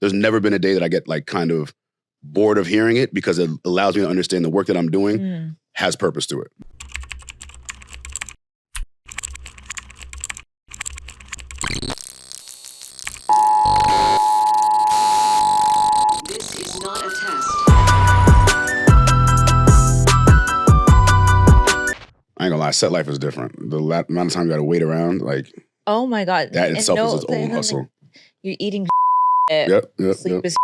there's never been a day that I get like kind of bored of hearing it because it allows me to understand the work that I'm doing has purpose to it. This is not a test. I ain't gonna lie, set life is different. The amount of time you gotta wait around, like, oh my God. that itself is its own hustle. Like, you're eating Yep. sleep is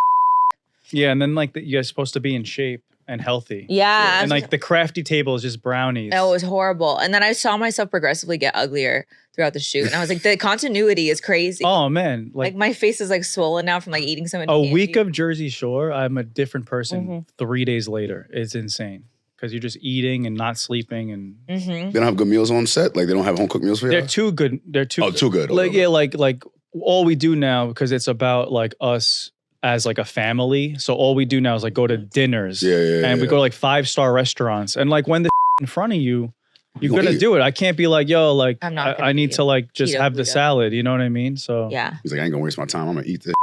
Yeah, and then like you guys supposed to be in shape and healthy. yeah. And like the crafty table is just brownies. That was horrible. And then I saw myself progressively get uglier throughout the shoot. And I was like, the continuity is crazy. Oh man, Like my face is like swollen now from like eating so much a candy. week of Jersey Shore, I'm a different person 3 days later. It's insane. Because you're just eating and not sleeping and They don't have good meals on set? Like, they don't have home cooked meals for you? they're too good. They're too too good. Like yeah, like all we do now, because it's about like us as like a family. So all we do now is like go to dinners. And we go to like 5-star restaurants. And like when the in front of you, you're gonna gonna eat. do it. I can't be like, yo, like I'm not gonna I need eat. to like just Keto, have the keto. salad. You know what I mean? So Yeah. He's like, I ain't gonna waste my time. I'm gonna eat this.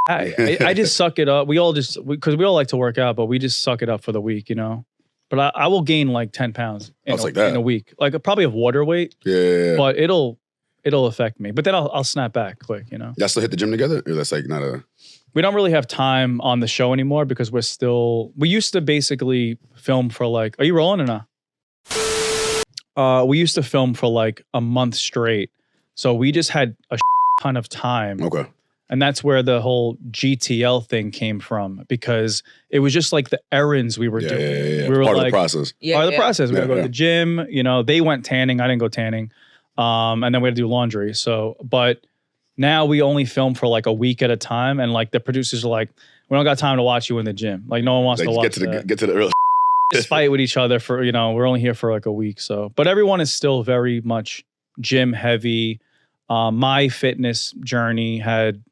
I just suck it up. We all just, because we all like to work out, but we just suck it up for the week, you know? But I will gain like 10 pounds in, like that. in a week. Like probably of water weight, Yeah. but it'll affect me. But then I'll snap back quick, you know? Y'all still hit the gym together? Or that's like not a... We don't really have time on the show anymore because we used to basically film for like, are you rolling or not? We used to film for like a month straight. So we just had a ton of time. Okay. And that's where the whole GTL thing came from, because it was just like the errands we were doing. Yeah. We were Part of like, the process. Yeah. part of the process. We had to go to Yeah. the gym. You know, they went tanning. I didn't go tanning. And then we had to do laundry. So, but now we only film for like a week at a time. And like the producers are like, we don't got time to watch you in the gym. Like no one wants Like, to watch get to the real... just fight with each other for, you know, we're only here for like a week. So, but everyone is still very much gym heavy. My fitness journey had,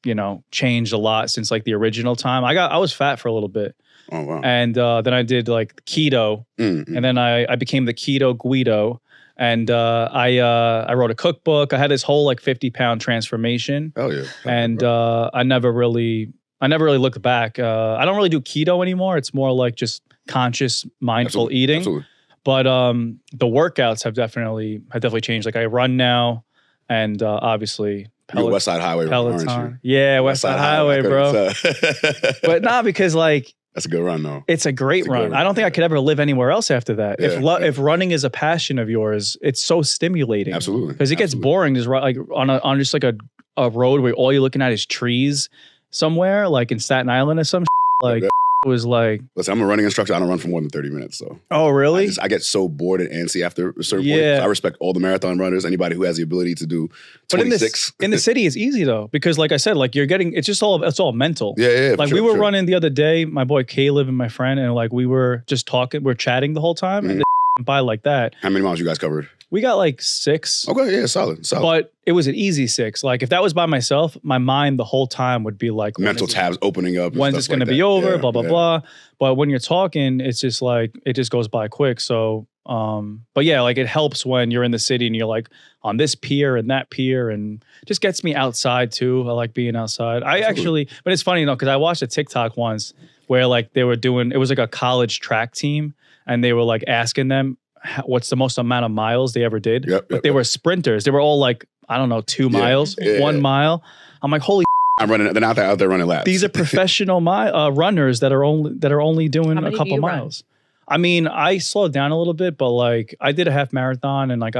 you know, changed a lot since like the original time. I was fat for a little bit. Oh, wow. And then I did like keto, Mm-hmm. and then I became the keto Guido, and I wrote a cookbook. I had this whole like 50-pound transformation, Hell yeah. and I never really looked back. I don't really do keto anymore. It's more like just conscious, mindful eating. Absolutely. But the workouts have definitely changed. Like I run now, and obviously. You're West Side Highway, Peloton. aren't Yeah, West Side Highway, bro. But not because like That's a good run, though. it's a great run. I don't think I could ever live anywhere else after that. Yeah, If running is a passion of yours, it's so stimulating. Absolutely. Because it gets boring just like on just like a road where all you're looking at is trees somewhere, like in Staten Island or some like. It was like, listen, I'm a running instructor. I don't run for more than 30 minutes. So oh, really? I get so bored and antsy after a certain point. Yeah. So I respect all the marathon runners, anybody who has the ability to do 26. But in the city, it's easy though, because like I said, like it's all mental. Yeah. Like we were running the other day, my boy Caleb and my friend, and like we were just talking, we're chatting the whole time, and by like that. How many miles you guys covered? We got like 6. Okay, yeah, solid. But it was an easy 6. Like if that was by myself, my mind the whole time would be like Mental tabs opening up. When's it's going to be over? Blah, blah, blah. But when you're talking, it's just like, it just goes by quick. So, but yeah, like it helps when you're in the city and you're like on this pier and that pier, and just gets me outside too. I like being outside. But it's funny, you know, because I watched a TikTok once where like they were doing, it was like a college track team, and they were like asking them, what's the most amount of miles they ever did. But they were sprinters. They were all like, I don't know, 2 miles, 1 mile. I'm like, holy I'm running. They're not out there running laps. these are professional runners that are only doing a couple miles. I mean, I slowed down a little bit, but like I did a half marathon, and like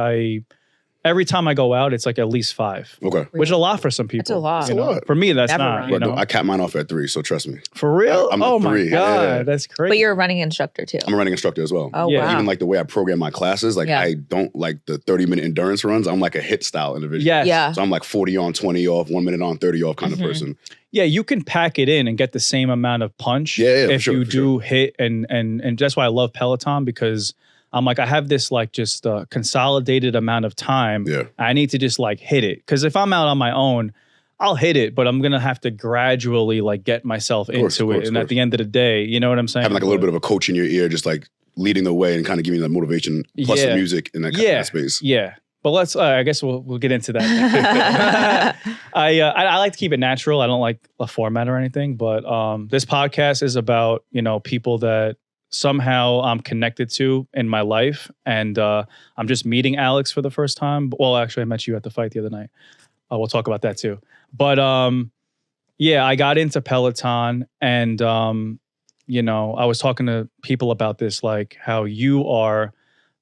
every time I go out, it's like at least 5. Okay. Which is a lot for some people. That's a lot. You know? For me, that's Never not. run. You know? I capped mine off at 3, so trust me. For real? I'm a oh my 3. God, Yeah. that's crazy. But you're a running instructor too. I'm a running instructor as well. Oh, Yeah. wow. Even like the way I program my classes, like I don't like the 30-minute endurance runs. I'm like a hit style individual. Yes. Yeah. So I'm like 40 on, 20 off, 1 minute on, 30 off kind of person. Yeah, you can pack it in and get the same amount of punch if you do hit, and that's why I love Peloton, because I'm like, I have this like just consolidated amount of time. Yeah. I need to just like hit it. Because if I'm out on my own, I'll hit it, but I'm going to have to gradually like get myself into it. And at the end of the day, you know what I'm saying? Having like a little bit of a coach in your ear, just like leading the way and kind of giving you that motivation plus the music in that kind of space. Yeah. But let's. I guess we'll get into that. I like to keep it natural. I don't like a format or anything. But this podcast is about people that somehow I'm connected to in my life, and I'm just meeting Alex for the first time. Well, actually, I met you at the fight the other night. We'll talk about that too. But yeah, I got into Peloton, and I was talking to people about this, like how you are.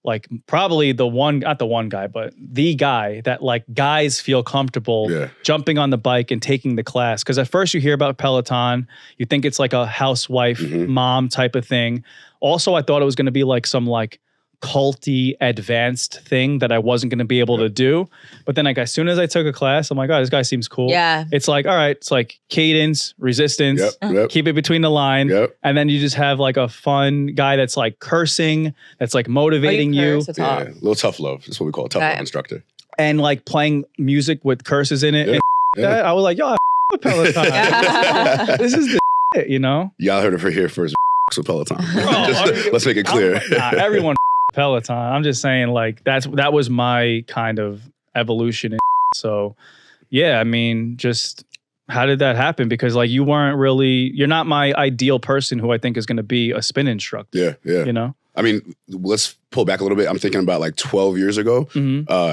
Like probably not the one guy, but the guy that like guys feel comfortable jumping on the bike and taking the class. Because at first you hear about Peloton, you think it's like a housewife, mom type of thing. Also, I thought it was going to be like some like culty advanced thing that I wasn't going to be able to do. But then like as soon as I took a class, I'm like, oh, this guy seems cool. Yeah. It's like, all right, it's like cadence, resistance, keep it between the line. And then you just have like a fun guy that's like cursing, that's like motivating you. A little tough love. That's what we call a tough love instructor. And like playing music with curses in it. And I was like, yo, I with Peloton. This is the shit, Y'all heard of her here first with Peloton. Let's make it clear. Everyone Peloton. I'm just saying, like that was my kind of evolution. So, yeah, I mean, just how did that happen? Because like you're not my ideal person who I think is going to be a spin instructor. Yeah. I mean, let's pull back a little bit. I'm thinking about like 12 years ago.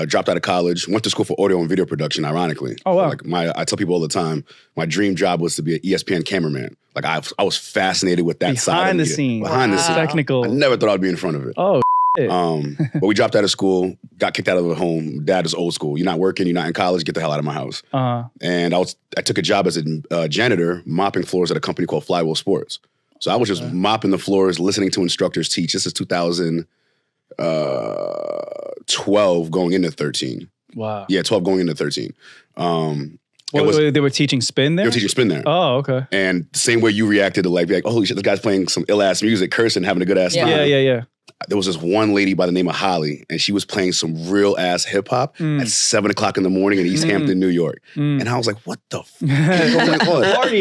Dropped out of college, went to school for audio and video production. Ironically, oh wow! Like I tell people all the time, my dream job was to be an ESPN cameraman. Like I was fascinated with that side behind of the scenes, behind the scenes, technical. I never thought I'd be in front of it. Oh. But we dropped out of school, got kicked out of the home. Dad is old school. You're not working, you're not in college, get the hell out of my house. And I took a job as a janitor, mopping floors at a company called Flywheel Sports. So I was just mopping the floors, listening to instructors teach. This is 2012 going into 13. Wow. Yeah, 12 going into 13. They were teaching spin there? They were teaching spin there. Oh, okay. And the same way you reacted to like, be like, oh, holy shit, this guy's playing some ill-ass music, cursing, having a good-ass time. Yeah. There was this one lady by the name of Holly, and she was playing some real-ass hip-hop at 7 o'clock in the morning in East Hampton, New York. And I was like, what the fuck is going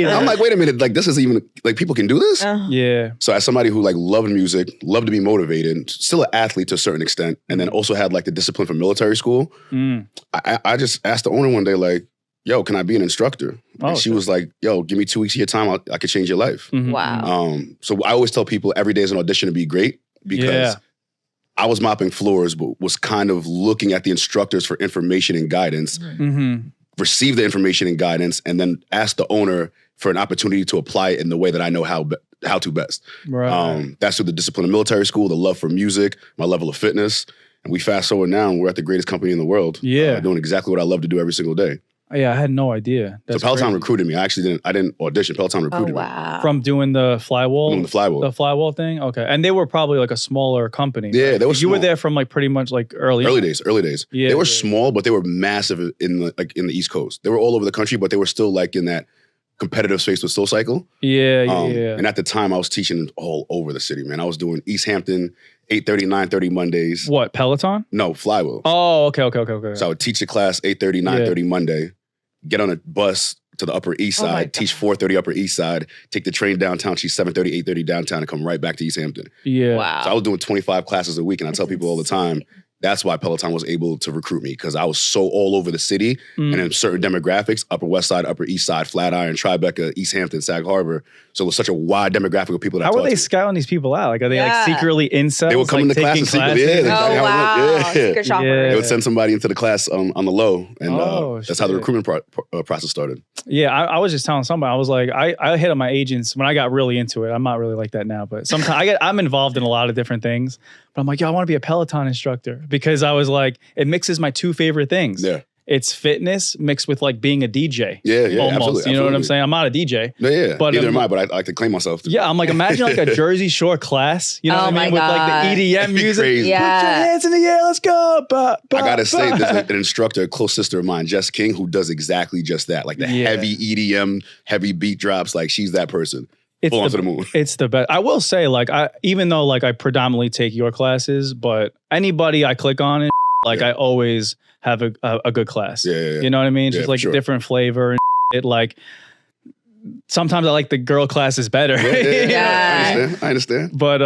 on? I'm like, wait a minute, like this is even, like people can do this? Yeah. So as somebody who like loved music, loved to be motivated, still an athlete to a certain extent, and then also had like the discipline from military school, I just asked the owner one day, like, yo, can I be an instructor? And she was like, yo, give me 2 weeks of your time, I could change your life. Wow. So I always tell people every day is an audition to be great. Because I was mopping floors, but was kind of looking at the instructors for information and guidance, received the information and guidance, and then asked the owner for an opportunity to apply it in the way that I know how to best. Right. That's through the discipline of military school, the love for music, my level of fitness. And we fast forward now, and we're at the greatest company in the world. Doing exactly what I love to do every single day. Yeah, I had no idea. That's so Peloton recruited me. I didn't audition. Peloton recruited me. From doing the flywall? Doing the flywall. The flywall thing? Okay. And they were probably like a smaller company. Yeah, right? they were You were there from like pretty much like early days. Yeah, they were small, but they were massive in the East Coast. They were all over the country, but they were still like in that competitive space with SoulCycle. Yeah. And at the time, I was teaching all over the city, man. I was doing East Hampton, 8:30, 9:30 Mondays. What, Peloton? No, Flywheel. Oh, okay. So I would teach the class 8:30, 9:30 Monday, get on a bus to the Upper East Side, teach 4:30 Upper East Side, take the train downtown, teach 7:30, 8:30 downtown, and come right back to East Hampton. Yeah. Wow. So I was doing 25 classes a week, and I tell people all the time, that's why Peloton was able to recruit me, because I was so all over the city and in certain demographics, Upper West Side, Upper East Side, Flatiron, Tribeca, East Hampton, Sag Harbor. So it was such a wide demographic of people that How were they scouting these people out? Like, are they like secretly incels? They would come like, into class secretly. Oh, wow. Secret shoppers. They would send somebody into the class on the low, and that's how the recruitment process started. Yeah, I was just telling somebody, I was like, I hit on my agents when I got really into it. I'm not really like that now, but sometimes I'm involved in a lot of different things. But I'm like, yo, I want to be a Peloton instructor, because I was like, it mixes my two favorite things. Yeah. It's fitness mixed with like being a DJ. Yeah, almost. Absolutely. You know what I'm saying? I'm not a DJ. Yeah, but neither am I, but I like to claim myself. Yeah, I'm like, imagine like a Jersey Shore class. You know what I mean? With like the EDM music. Crazy. Yeah. Put your hands in the air, let's go. I gotta say, there's an instructor, a close sister of mine, Jess King, who does exactly just that. Like the heavy EDM, heavy beat drops. Like she's that person. Full on to the moon. It's the best. I will say, like, even though like I predominantly take your classes, but anybody I click on it, like I always have a good class. Yeah. You know what I mean? Yeah, Just like a different flavor and it. Like sometimes I like the girl classes better. Yeah. I understand. But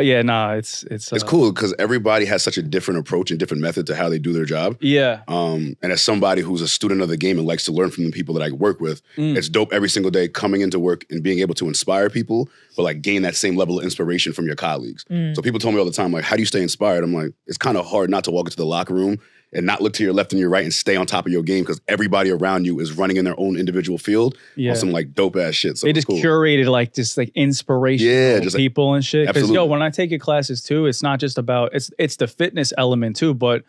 yeah, nah, it's cool because everybody has such a different approach and different method to how they do their job. Yeah. And as somebody who's a student of the game and likes to learn from the people that I work with, it's dope every single day coming into work and being able to inspire people, but like gain that same level of inspiration from your colleagues. So people tell me all the time, like, how do you stay inspired? I'm like, it's kind of hard not to walk into the locker room and not look to your left and your right and stay on top of your game because everybody around you is running in their own individual field on some like dope ass shit. So they just curated like just like inspirational people and shit. Because when I take your classes too, it's not just about it's the fitness element too, but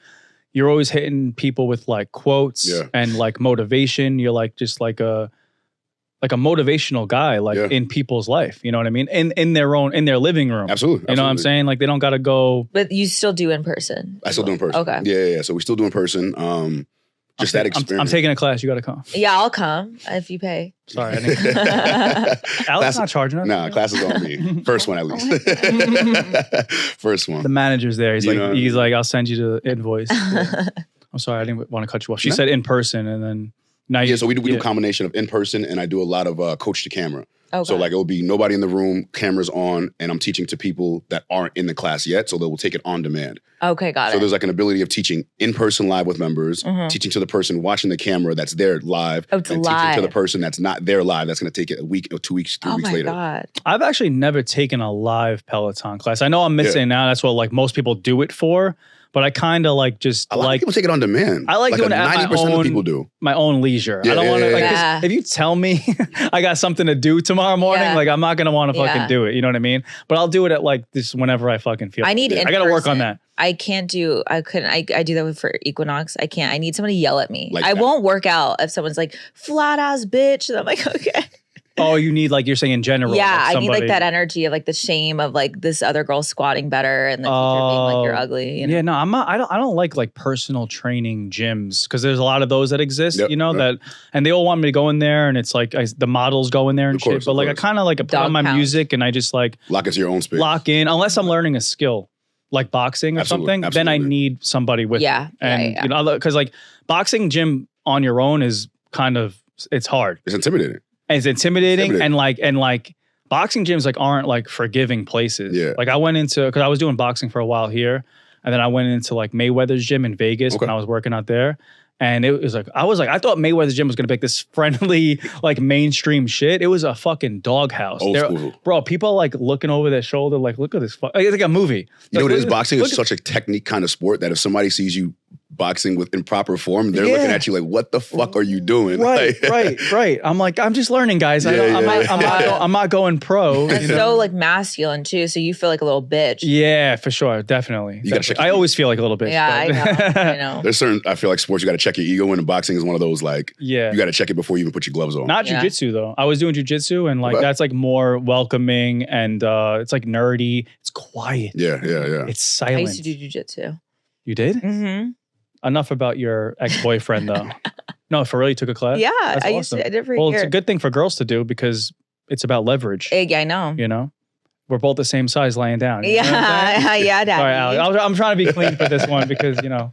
you're always hitting people with like quotes and like motivation. You're like just like a motivational guy, like in people's life, you know what I mean? In their living room. Absolutely. You know what I'm saying? Like they don't got to go. But you still do in person. I still do in person. Okay. Yeah. So we still do in person. Just that experience. I'm taking a class. You got to come. Yeah, I'll come if you pay. Sorry. I didn't. Alex not charging us. Nah, class is on me. First one at least. First one. The manager's there. He's like, I'll send you the invoice. I'm sorry. I didn't want to cut you off. She said in person and then. So we do a combination of in person and I do a lot of coach to camera. Okay. So like it will be nobody in the room, cameras on, and I'm teaching to people that aren't in the class yet, so they will take it on demand. Okay, got it. So there's like an ability of teaching in person live with members, teaching to the person watching the camera that's there live, and teaching to the person that's not there live. That's going to take it a week or 2 weeks, 3 weeks later. Oh my God. I've actually never taken a live Peloton class. I know I'm missing now. That's what like most people do it for. But I kind of like just a lot of people take it on demand. I like doing it at 90% of people do. My own leisure. I don't want to if you tell me I got something to do tomorrow morning, like I'm not gonna want to fucking do it. You know what I mean? But I'll do it at like this whenever I fucking feel. I need. I got to work on that. I can't do. I couldn't. I do that for Equinox. I can't. I need someone to yell at me. Like I won't work out if someone's like flat ass bitch. And I'm like, okay. Oh, you need like you're saying in general. Yeah, like I need like that energy of like the shame of like this other girl squatting better and the teacher being like you're ugly. You know? Yeah, no, I'm not. I don't like personal training gyms because there's a lot of those that exist. That and they all want me to go in there and it's like the models go in there and shit. But like I kind of like put on my music and I just like lock into your own space. Lock in unless I'm learning a skill like boxing or something. Then I need somebody with me. And you know because like boxing gym on your own is kind of it's hard. It's intimidating. It's intimidating. And like boxing gyms like aren't like forgiving places. Yeah. Like I went into because I was doing boxing for a while here, and then I went into like Mayweather's gym in Vegas when I was working out there. And it was like I thought Mayweather's gym was gonna be like this friendly, like mainstream shit. It was a fucking doghouse. Bro, people are like looking over their shoulder, like, look at this. It's like a movie. You know what it is? Boxing is such a technique kind of sport that if somebody sees you boxing with in proper form, they're looking at you like, what the fuck are you doing? Right. I'm like, I'm just learning, guys. I'm not going pro. It's so like masculine too, so you feel like a little bitch. Yeah, for sure, definitely. I always feel like a little bitch. Yeah, I know. There's certain, I feel like sports you got to check your ego in, and boxing is one of those like, you got to check it before you even put your gloves on. Not jujitsu though. I was doing jujitsu and like that's like more welcoming and it's like nerdy. It's quiet. Yeah. It's silent. I used to do jujitsu. You did? Mm-hmm. Enough about your ex-boyfriend though. No, for real, you took a class? Yeah, that's I awesome. I did for a year. It's a good thing for girls to do because it's about leverage. Yeah, I know. You know? We're both the same size laying down. Yeah, yeah, Daddy. Sorry, Alex. I'm trying to be clean for this one because, you know.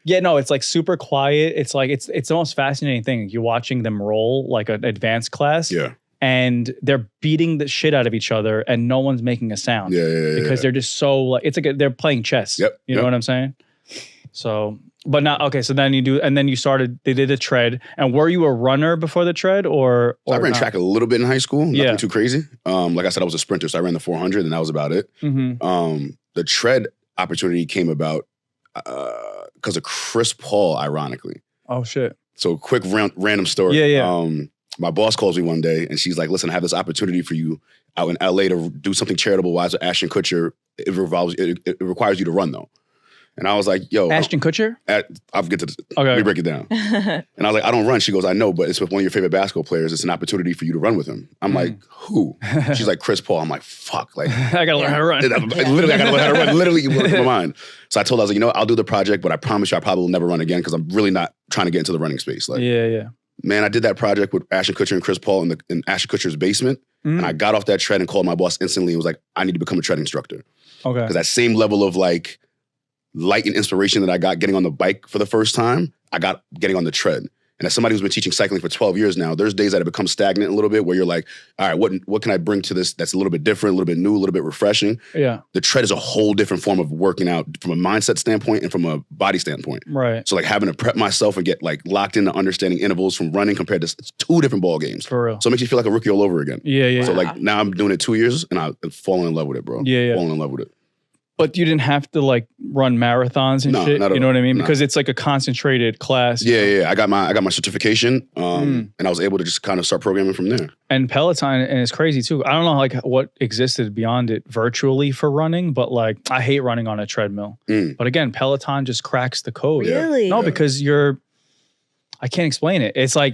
Yeah, no, it's like super quiet. It's like, it's the most fascinating thing. You're watching them roll like an advanced class. Yeah. And they're beating the shit out of each other and no one's making a sound. Because they're just so like, it's like they're playing chess. You know what I'm saying? So, but now, okay, so then you do, and then you started, they did a tread. And were you a runner before the tread or I ran track a little bit in high school. Nothing too crazy. Like I said, I was a sprinter, so I ran the 400 and that was about it. The tread opportunity came about because of Chris Paul, ironically. Oh, shit. So quick random story. My boss calls me one day and she's like, listen, I have this opportunity for you out in LA to do something charitable wise with Ashton Kutcher. It requires you to run though. And I was like, yo. Ashton Kutcher? I'll get to this. Okay. Let me break it down. And I was like, I don't run. She goes, I know, but it's with one of your favorite basketball players. It's an opportunity for you to run with him. I'm like, who? She's like, Chris Paul. I'm like, fuck. Like, I gotta learn how to run. Literally, I gotta learn how to run. Literally, you blew my mind. So I told her, I was like, you know what? I'll do the project, but I promise you I probably will never run again because I'm really not trying to get into the running space. Like, man, I did that project with Ashton Kutcher and Chris Paul in Ashton Kutcher's basement. And I got off that tread and called my boss instantly and was like, I need to become a tread instructor. Okay. Because that same level of like light and inspiration that I got getting on the bike for the first time, I got getting on the tread. And as somebody who's been teaching cycling for 12 years now, there's days that have become stagnant a little bit where you're like, all right, what can I bring to this that's a little bit different, a little bit new, a little bit refreshing? Yeah. The tread is a whole different form of working out from a mindset standpoint and from a body standpoint. Right. So like having to prep myself and get like locked into understanding intervals from running compared to it's 2 different ball games. For real. So it makes you feel like a rookie all over again. Yeah. So like now I'm doing it 2 years and I've fallen in love with it, bro. Yeah. Falling in love with it. But you didn't have to like run marathons and No, shit. not at You know all. what I mean? No. Because it's like a concentrated class. Yeah. I got my certification, and I was able to just kind of start programming from there. And Peloton, and it's crazy too. I don't know like what existed beyond it virtually for running, but like I hate running on a treadmill. But again, Peloton just cracks the code. Really? No, because I can't explain it. It's like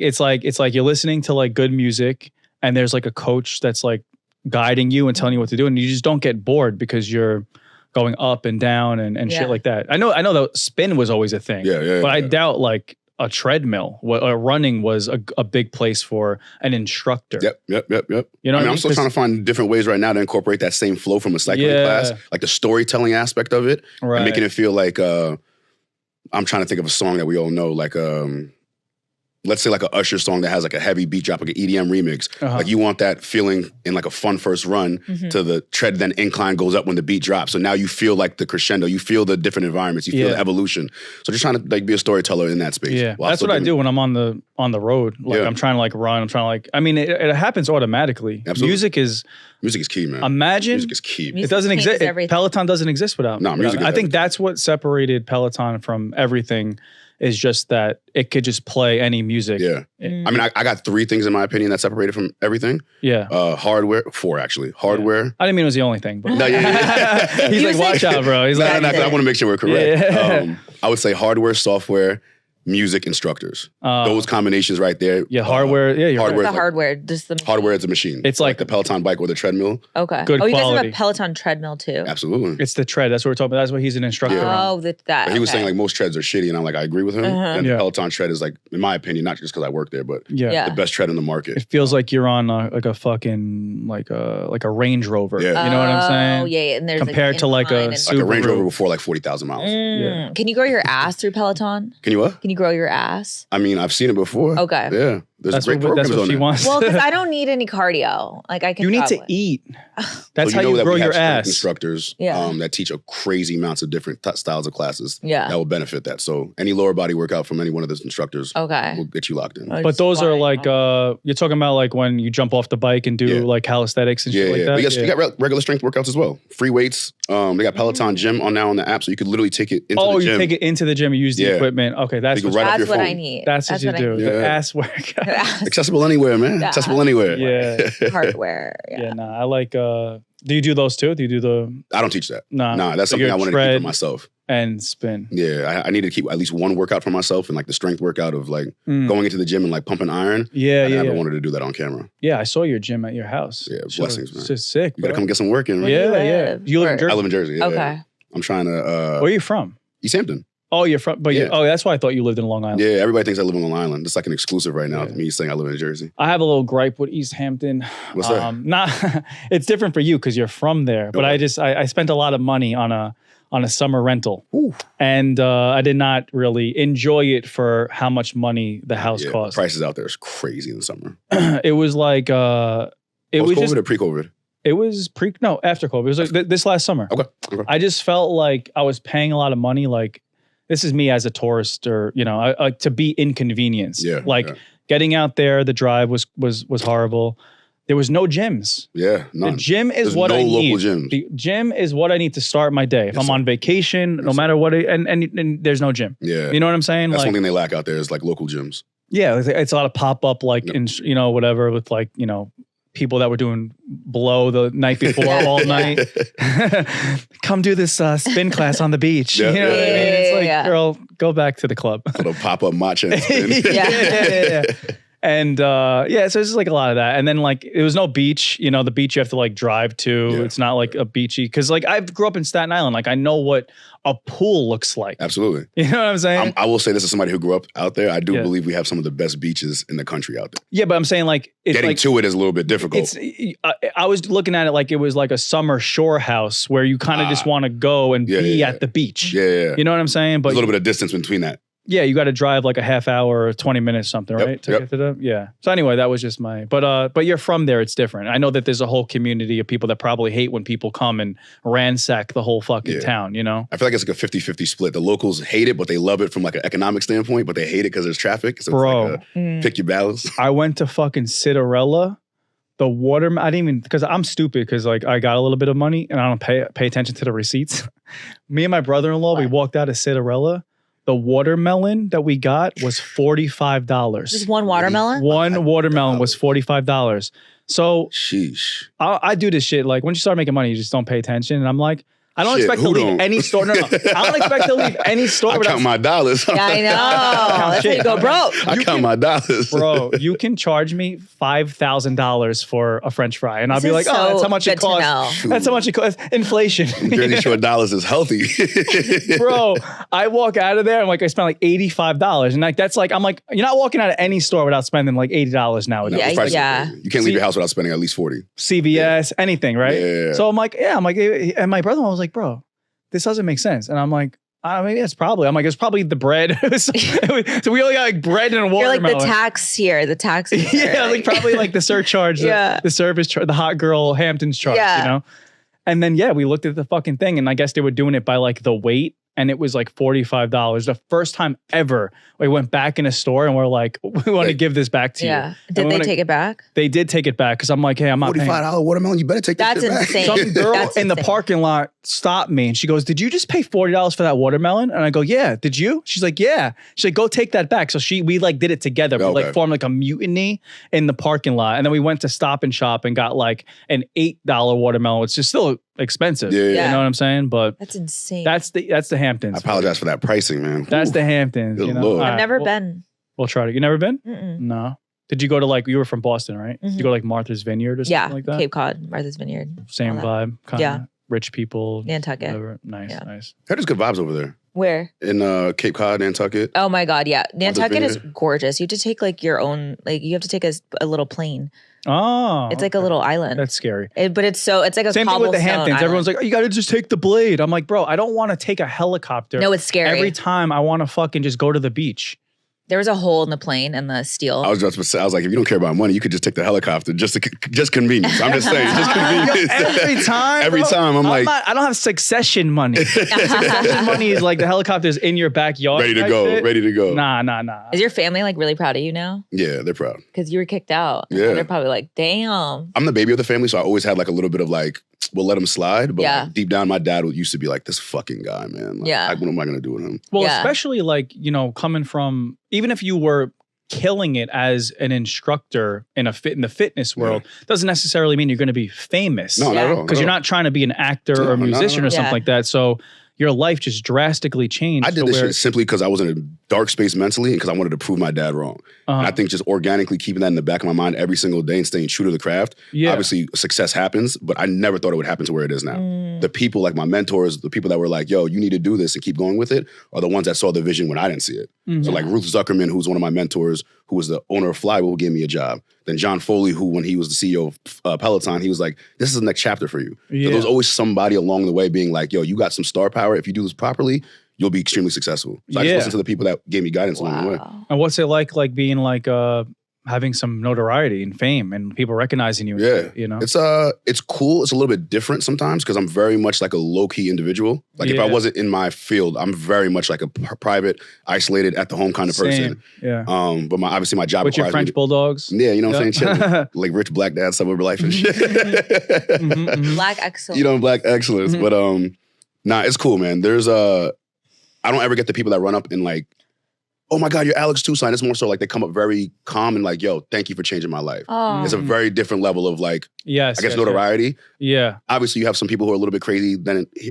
you're listening to like good music, and there's like a coach that's like guiding you and telling you what to do, and you just don't get bored because you're going up and down and shit like that. I know that spin was always a thing. But I doubt like a treadmill, running was a big place for an instructor. Yep. You know, I'm still trying to find different ways right now to incorporate that same flow from a cycling class, like the storytelling aspect of it, and making it feel like I'm trying to think of a song that we all know, like let's say like a Usher song that has like a heavy beat drop, like an EDM remix. Like you want that feeling in like a fun first run to the tread, then incline goes up when the beat drops. So now you feel like the crescendo, you feel the different environments, you feel the evolution. So just trying to like be a storyteller in that space. Yeah, that's what I do when I'm on the road. Like I'm trying to like run. I'm trying to like. I mean, it happens automatically. Absolutely. Music is key, man. Imagine music is key. it doesn't exist. Peloton doesn't exist without. No, music. I think that's what separated Peloton from everything. Is just that it could just play any music. Yeah. I mean, I got 3 things in my opinion that separated from everything. Yeah. Hardware, 4 actually. Hardware. Yeah. I didn't mean it was the only thing. But No, he's like, watch out, bro. He's like, I want to make sure we're correct. Yeah. I would say hardware, software, music, instructors. Those combinations right there. Yeah, hardware. You're hardware. The hardware. Just the Hardware is a machine. It's like the Peloton bike or the treadmill. Okay. Good you guys quality. have a Peloton treadmill too. Absolutely. It's the tread. That's what we're talking about. That's what he's an instructor on. Oh, that. But he was saying like most treads are shitty, and I'm like, I agree with him. And the Yeah. Peloton tread is like, in my opinion, not just because I work there, but Yeah. the best tread in the market. It feels like you're on like a fucking like a Range Rover. Yeah. You know what I'm saying? Oh, yeah. And there's Compared to like a incline Like a Range Subaru. Rover before like 40,000 miles. Yeah. Can you grow your ass through Peloton? Can you what? Can you grow your ass? I mean, I've seen it before. Okay. Yeah. There's That's great what programs on she there. wants. Well, because I don't need any cardio. Like I can. You need to jog with. eat. That's So how know you that grow we have your strength ass. instructors that teach a crazy amounts of different styles of classes that will benefit that. So any lower body workout from any one of those instructors will get you locked in. But those are like you're talking about like when you jump off the bike and do like calisthenics and shit like that. But you got regular strength workouts as well. Free weights. They got Peloton Gym on now on the app, so you could literally take it into the gym. You take it into the gym and use the equipment. Okay, that's You can right off your what phone. I need. That's what you do. The Yeah. ass workout. Accessible anywhere, man. Accessible anywhere. Yeah. Hardware. Yeah, nah. I like do you do those too? Do you do the I don't teach that. Nah. That's So something you're I wanted to keep for tread myself. and spin? Yeah, I need to keep at least one workout for myself, and like the strength workout of like going into the gym and like pumping iron. Yeah, I yeah. never wanted to do that on camera. Yeah, I saw your gym at your house. Yeah, Shit blessings, was man. just sick. You gotta bro. come get some work in, right? Yeah, Where you yeah. live? You live in Where? Jersey? I live in Jersey. Yeah. Okay. I'm trying to Where are you from? East Hampton. Oh, you're from, but Yeah. that's why I thought you lived in Long Island. Yeah, everybody thinks I live on Long Island. It's like an exclusive right now. Yeah. Me saying I live in Jersey. I have a little gripe with East Hampton. What's that? Not, it's different for you because you're from there. But Okay. I spent a lot of money on a summer rental, Ooh. and I did not really enjoy it for how much money the house Yeah, cost. prices out there is crazy in the summer. It was like it was Post-COVID just or pre-COVID? it was after COVID. It was like this last summer. Okay. I just felt like I was paying a lot of money. Like this is me as a tourist, or to be inconvenienced. Yeah, like yeah. getting out there, the drive was horrible. There was no gyms. Yeah, none. The gym is There's what no I need. local gyms. The gym is what I need to start my day. If Yes, I'm sir. on vacation, no Yes, matter what, and there's no gym. Yeah. You know what I'm saying? That's Like, one thing they lack out there is like local gyms. yeah, it's a lot of pop up, like Yep. in whatever with like people that were doing blow the night before all night. Come do this spin class on the beach. Yeah, You know what I mean? It's like, yeah. girl, go back to the club. Little pop-up matcha. and spin. yeah. And so it's just like a lot of that. And then like it was no beach. The beach you have to like drive to. Yeah. It's not like a beachy. Because like I grew up in Staten Island. Like I know what a pool looks like. Absolutely. You know what I'm saying? I will say this as somebody who grew up out there. I do Yeah. believe we have some of the best beaches in the country out there. Yeah, but I'm saying like it's Getting like to it is a little bit difficult. I was looking at it like it was like a summer shore house where you kind of just want to go and be yeah. at the beach. Yeah. You know what I'm saying? But There's a little bit of distance between that. Yeah, you got to drive like a half hour or 20 minutes something, right? To get to them. Yeah. So anyway, that was just my, but you're from there. It's different. I know that there's a whole community of people that probably hate when people come and ransack the whole fucking town, you know? I feel like it's like a 50-50 split. The locals hate it, but they love it from like an economic standpoint, but they hate it because there's traffic. So Bro. it's like pick your battles. I went to fucking Citarella. The water, I didn't even, because I'm stupid because like I got a little bit of money and I don't pay attention to the receipts. Me and my brother-in-law, we walked out of Citarella. The watermelon that we got was $45. Just one watermelon? One watermelon was $45. So sheesh. I do this shit. Like when you start making money, you just don't pay attention. And I'm like, I don't expect to leave any store. No. I don't expect to leave any store. I count my dollars. Yeah, I know. That's how you go broke. I count my dollars. Bro, you can charge me $5,000 for a French fry. And I'll be like, oh, that's how much it costs. That's how much it costs. Inflation. I'm pretty sure dollars is healthy. Bro, I walk out of there and like I spent like $85. And like that's like, I'm like, you're not walking out of any store without spending like $80 nowadays. Yeah. You can't leave your house without spending at least 40. CVS, anything, right? Yeah. So I'm like, and my brother-in-law was like, bro, this doesn't make sense. And I'm like, maybe it's probably the bread. So we only got like bread and watermelon. You're like the tax here, the tax. Yeah, like probably like the surcharge, the service charge, the hot girl Hampton's charge, you know? And then, we looked at the fucking thing and I guess they were doing it by like the weight. And it was like $45. The first time ever we went back in a store and we're like, we want to give this back to you. Did they take it back? They did take it back because I'm like, hey, I'm not paying. $45 watermelon, you better take that shit back. That's insane. Some girl in the parking lot stopped me and she goes, did you just pay $40 for that watermelon? And I go, yeah. Did you? She's like, yeah. She's like, go take that back. So we like did it together. We like formed like a mutiny in the parking lot. And then we went to Stop and Shop and got like an $8 watermelon, which is still expensive. You know what I'm saying? But that's insane. That's the Hamptons. I apologize for that pricing, man. That's the Hamptons. Good you know? Lord. I've never been. We'll try to. You never been? Mm-mm. No. Did you go to like, you were from Boston, right? Did you go to like Martha's Vineyard or something like that? Cape Cod, Martha's Vineyard. Same vibe, kind of rich people. Nantucket. Whatever. Nice. Heard there's good vibes over there. Where? In Cape Cod, Nantucket. Oh my God, yeah. Nantucket is gorgeous. You have to take like your own, like you have to take a little plane. Oh. It's like a little island. That's scary. But it's like a same thing with the Hamptons. Island. Everyone's like, oh, you got to just take the blade. I'm like, bro, I don't want to take a helicopter. No, it's scary. Every time I want to fucking just go to the beach. There was a hole in the plane and the steel. I was just about to say, I was like, if you don't care about money, you could just take the helicopter, just convenience. I'm just saying, just convenience. Every time, I'm like, I don't have succession money. Succession money is like the helicopter's in your backyard. ready to go. Nah. Is your family like really proud of you now? Yeah, they're proud. Because you were kicked out. Yeah. So they're probably like, damn. I'm the baby of the family, so I always had like a little bit of like, we'll let him slide. But Yeah. like, deep down, my dad used to be like, this fucking guy, man. Like, Yeah. what am I going to do with him? Well, Yeah. especially like, coming from, even if you were killing it as an instructor in the fitness world, doesn't necessarily mean you're going to be famous. No, not at all. Because you're not trying to be an actor or a musician or something like that. So your life just drastically changed. I did this shit simply because I was in a dark space mentally and because I wanted to prove my dad wrong. And I think just organically keeping that in the back of my mind every single day and staying true to the craft. Yeah. Obviously, success happens, but I never thought it would happen to where it is now. The people like my mentors, the people that were like, yo, you need to do this and keep going with it, are the ones that saw the vision when I didn't see it. So like Ruth Zuckerman, who's one of my mentors, who was the owner of Flywheel, who gave me a job. Then John Foley, who when he was the CEO of Peloton, he was like, this is the next chapter for you. Yeah. So there was always somebody along the way being like, yo, you got some star power. If you do this properly, you'll be extremely successeful. So I just listened to the people that gave me guidance along the way. And what's it like being like having some notoriety and fame and people recognizing you? It's cool. It's a little bit different sometimes because I'm very much like a low-key individual. Like if I wasn't in my field, I'm very much like a private, isolated, at the home kind of person. Yeah. But obviously my job with your French bulldogs. Yeah, you know what I'm saying? Shit, like rich black dad, suburban life and shit. Black excellence. Black excellence. But it's cool, man. I don't ever get the people that run up and like, oh my God, you're Alex TOUSSAINT. It's more so like they come up very calm and like, yo, thank you for changing my life. Oh. It's a very different level of like, notoriety. Yeah. Obviously, you have some people who are a little bit crazy,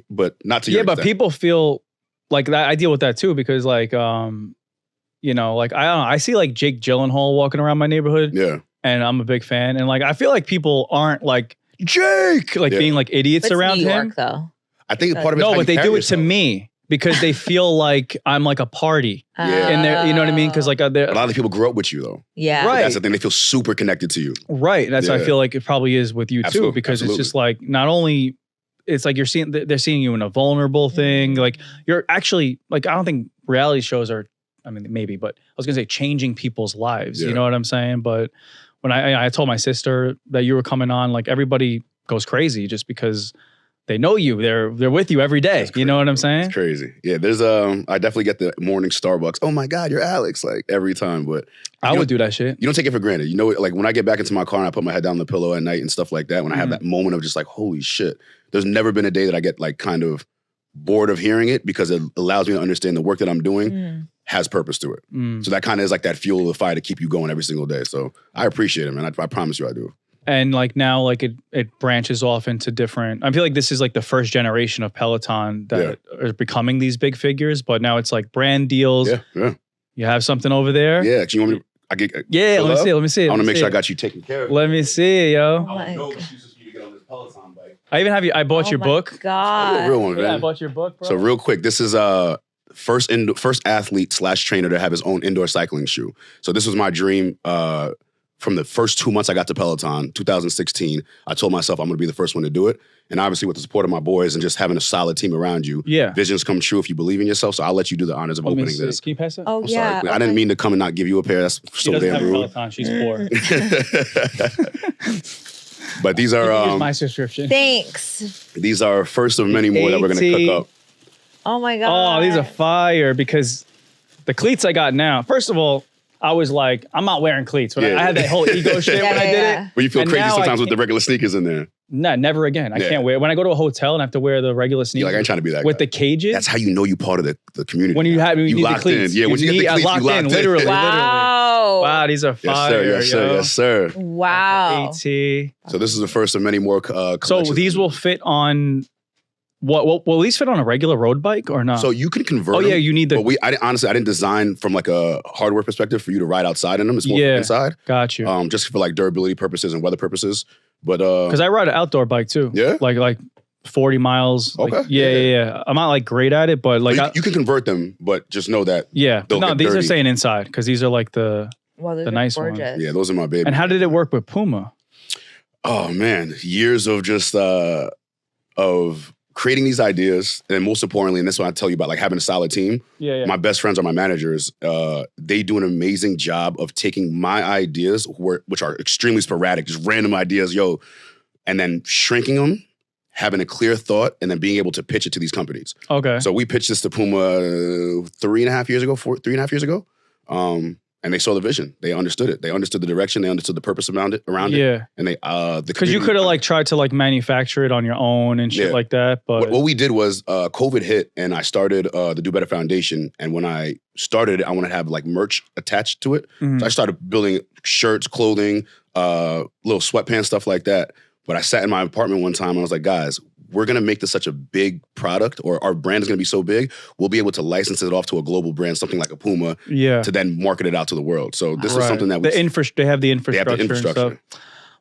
but not to your but extent. people feel like that. I deal with that too because like, like I don't know, I see like Jake Gyllenhaal walking around my neighborhood. Yeah. And I'm a big fan. And like, I feel like people aren't like, Jake, like being like idiots around New York, him. Though. I think part of it. No, but they do it to me. Because they feel like I'm like a party. And they're, you know what I mean? Because like a lot of people grew up with you though. Yeah. Right. That's the thing. They feel super connected to you. Right. That's what I feel like it probably is with you too. Because it's just like, not only, it's like they're seeing you in a vulnerable thing. Like you're actually, like, I don't think reality shows are I mean, maybe, but I was gonna say changing people's lives. Yeah. You know what I'm saying? But when I told my sister that you were coming on, like everybody goes crazy just because they know you. They're with you every day. You know what I'm saying? It's crazy. Yeah, there's I definitely get the morning Starbucks. Oh my God, you're Alex, like every time. But I would do that shit. you don't take it for granted. You know, like when I get back into my car and I put my head down on the pillow at night and stuff like that, when I have that moment of just like, holy shit, there's never been a day that I get like kind of bored of hearing it because it allows me to understand the work that I'm doing has purpose to it. So that kind of is like that fuel of the fire to keep you going every single day. So I appreciate it, man. I promise you I do. And like now, like it branches off into different. I feel like this is like the first generation of Peloton that are becoming these big figures. But now it's like brand deals. Yeah. You have something over there. Yeah. Do you want me to? I get. Yeah. Let me see. I want to make sure I got you taken care of. Let me see, yo. I know excuses for you to get on this Peloton bike. I even have you. I bought your book. God. Real one, man. Yeah, I bought your book, bro. So real quick, this is first athlete / trainer to have his own indoor cycling shoe. So this was my dream. From the first 2 months I got to Peloton, 2016, I told myself I'm going to be the first one to do it. And obviously with the support of my boys and just having a solid team around you, visions come true if you believe in yourself. So I'll let you do the honors of opening this. Can you pass it? Oh, I'm yeah. sorry. I didn't mean to come and not give you a pair. That's She so doesn't damn have a rude. Peloton. She's poor. But these Here's are my subscription. Thanks. these are first of many more that we're going to cook up. Oh my God. Oh, these are fire because the cleats I got now. First of all, I was like, I'm not wearing cleats. When I had that whole ego shit when I did it. But you feel And crazy now sometimes with the regular sneakers in there. No, never again. I can't wear. When I go to a hotel and I have to wear the regular sneakers. Like I ain't trying to be that with guy. the cages. That's how you know you part of the community. When you need the locked cleats. in. Yeah, when you get the cleats, locked you locked in. in. Literally. Wow. These are fire. Yes, sir. Yes, sir. Wow. AT. So this is the first of many more So collections. these will fit on what will these fit on a regular road bike or not? So you can convert Oh them. yeah, you need the But honestly, I didn't design from like a hardware perspective for you to ride outside in them. It's more from inside. Got you. Just for like durability purposes and weather purposes. But Because I ride an outdoor bike too. Yeah? Like 40 miles. Like, Okay. Yeah. I'm not like great at it, but like you can convert them, but just know that but no, get these are dirty. staying inside because these are like the Well, the nice ones. gorgeous. yeah, those are my baby. And how did it work with Puma? Oh man, years of just of creating these ideas, and most importantly, and this is what I tell you about, like having a solid team. Yeah. My best friends are my managers. They do an amazing job of taking my ideas, which are extremely sporadic, just random ideas, and then shrinking them, having a clear thought, and then being able to pitch it to these companies. Okay. So we pitched this to Puma 3.5 years ago. And they saw the vision. They understood it. They understood the direction. They understood the purpose around it. Yeah. And they Because you could have like tried to like manufacture it on your own and shit like that. But what we did was COVID hit, and I started the Do Better Foundation. And when I started it, I wanted to have like merch attached to it. So I started building shirts, clothing, little sweatpants, stuff like that. But I sat in my apartment one time and I was like, guys, we're going to make this such a big product, or our brand is going to be so big, we'll be able to license it off to a global brand, something like a Puma, to then market it out to to So this is something that they have the infrastructure. And stuff.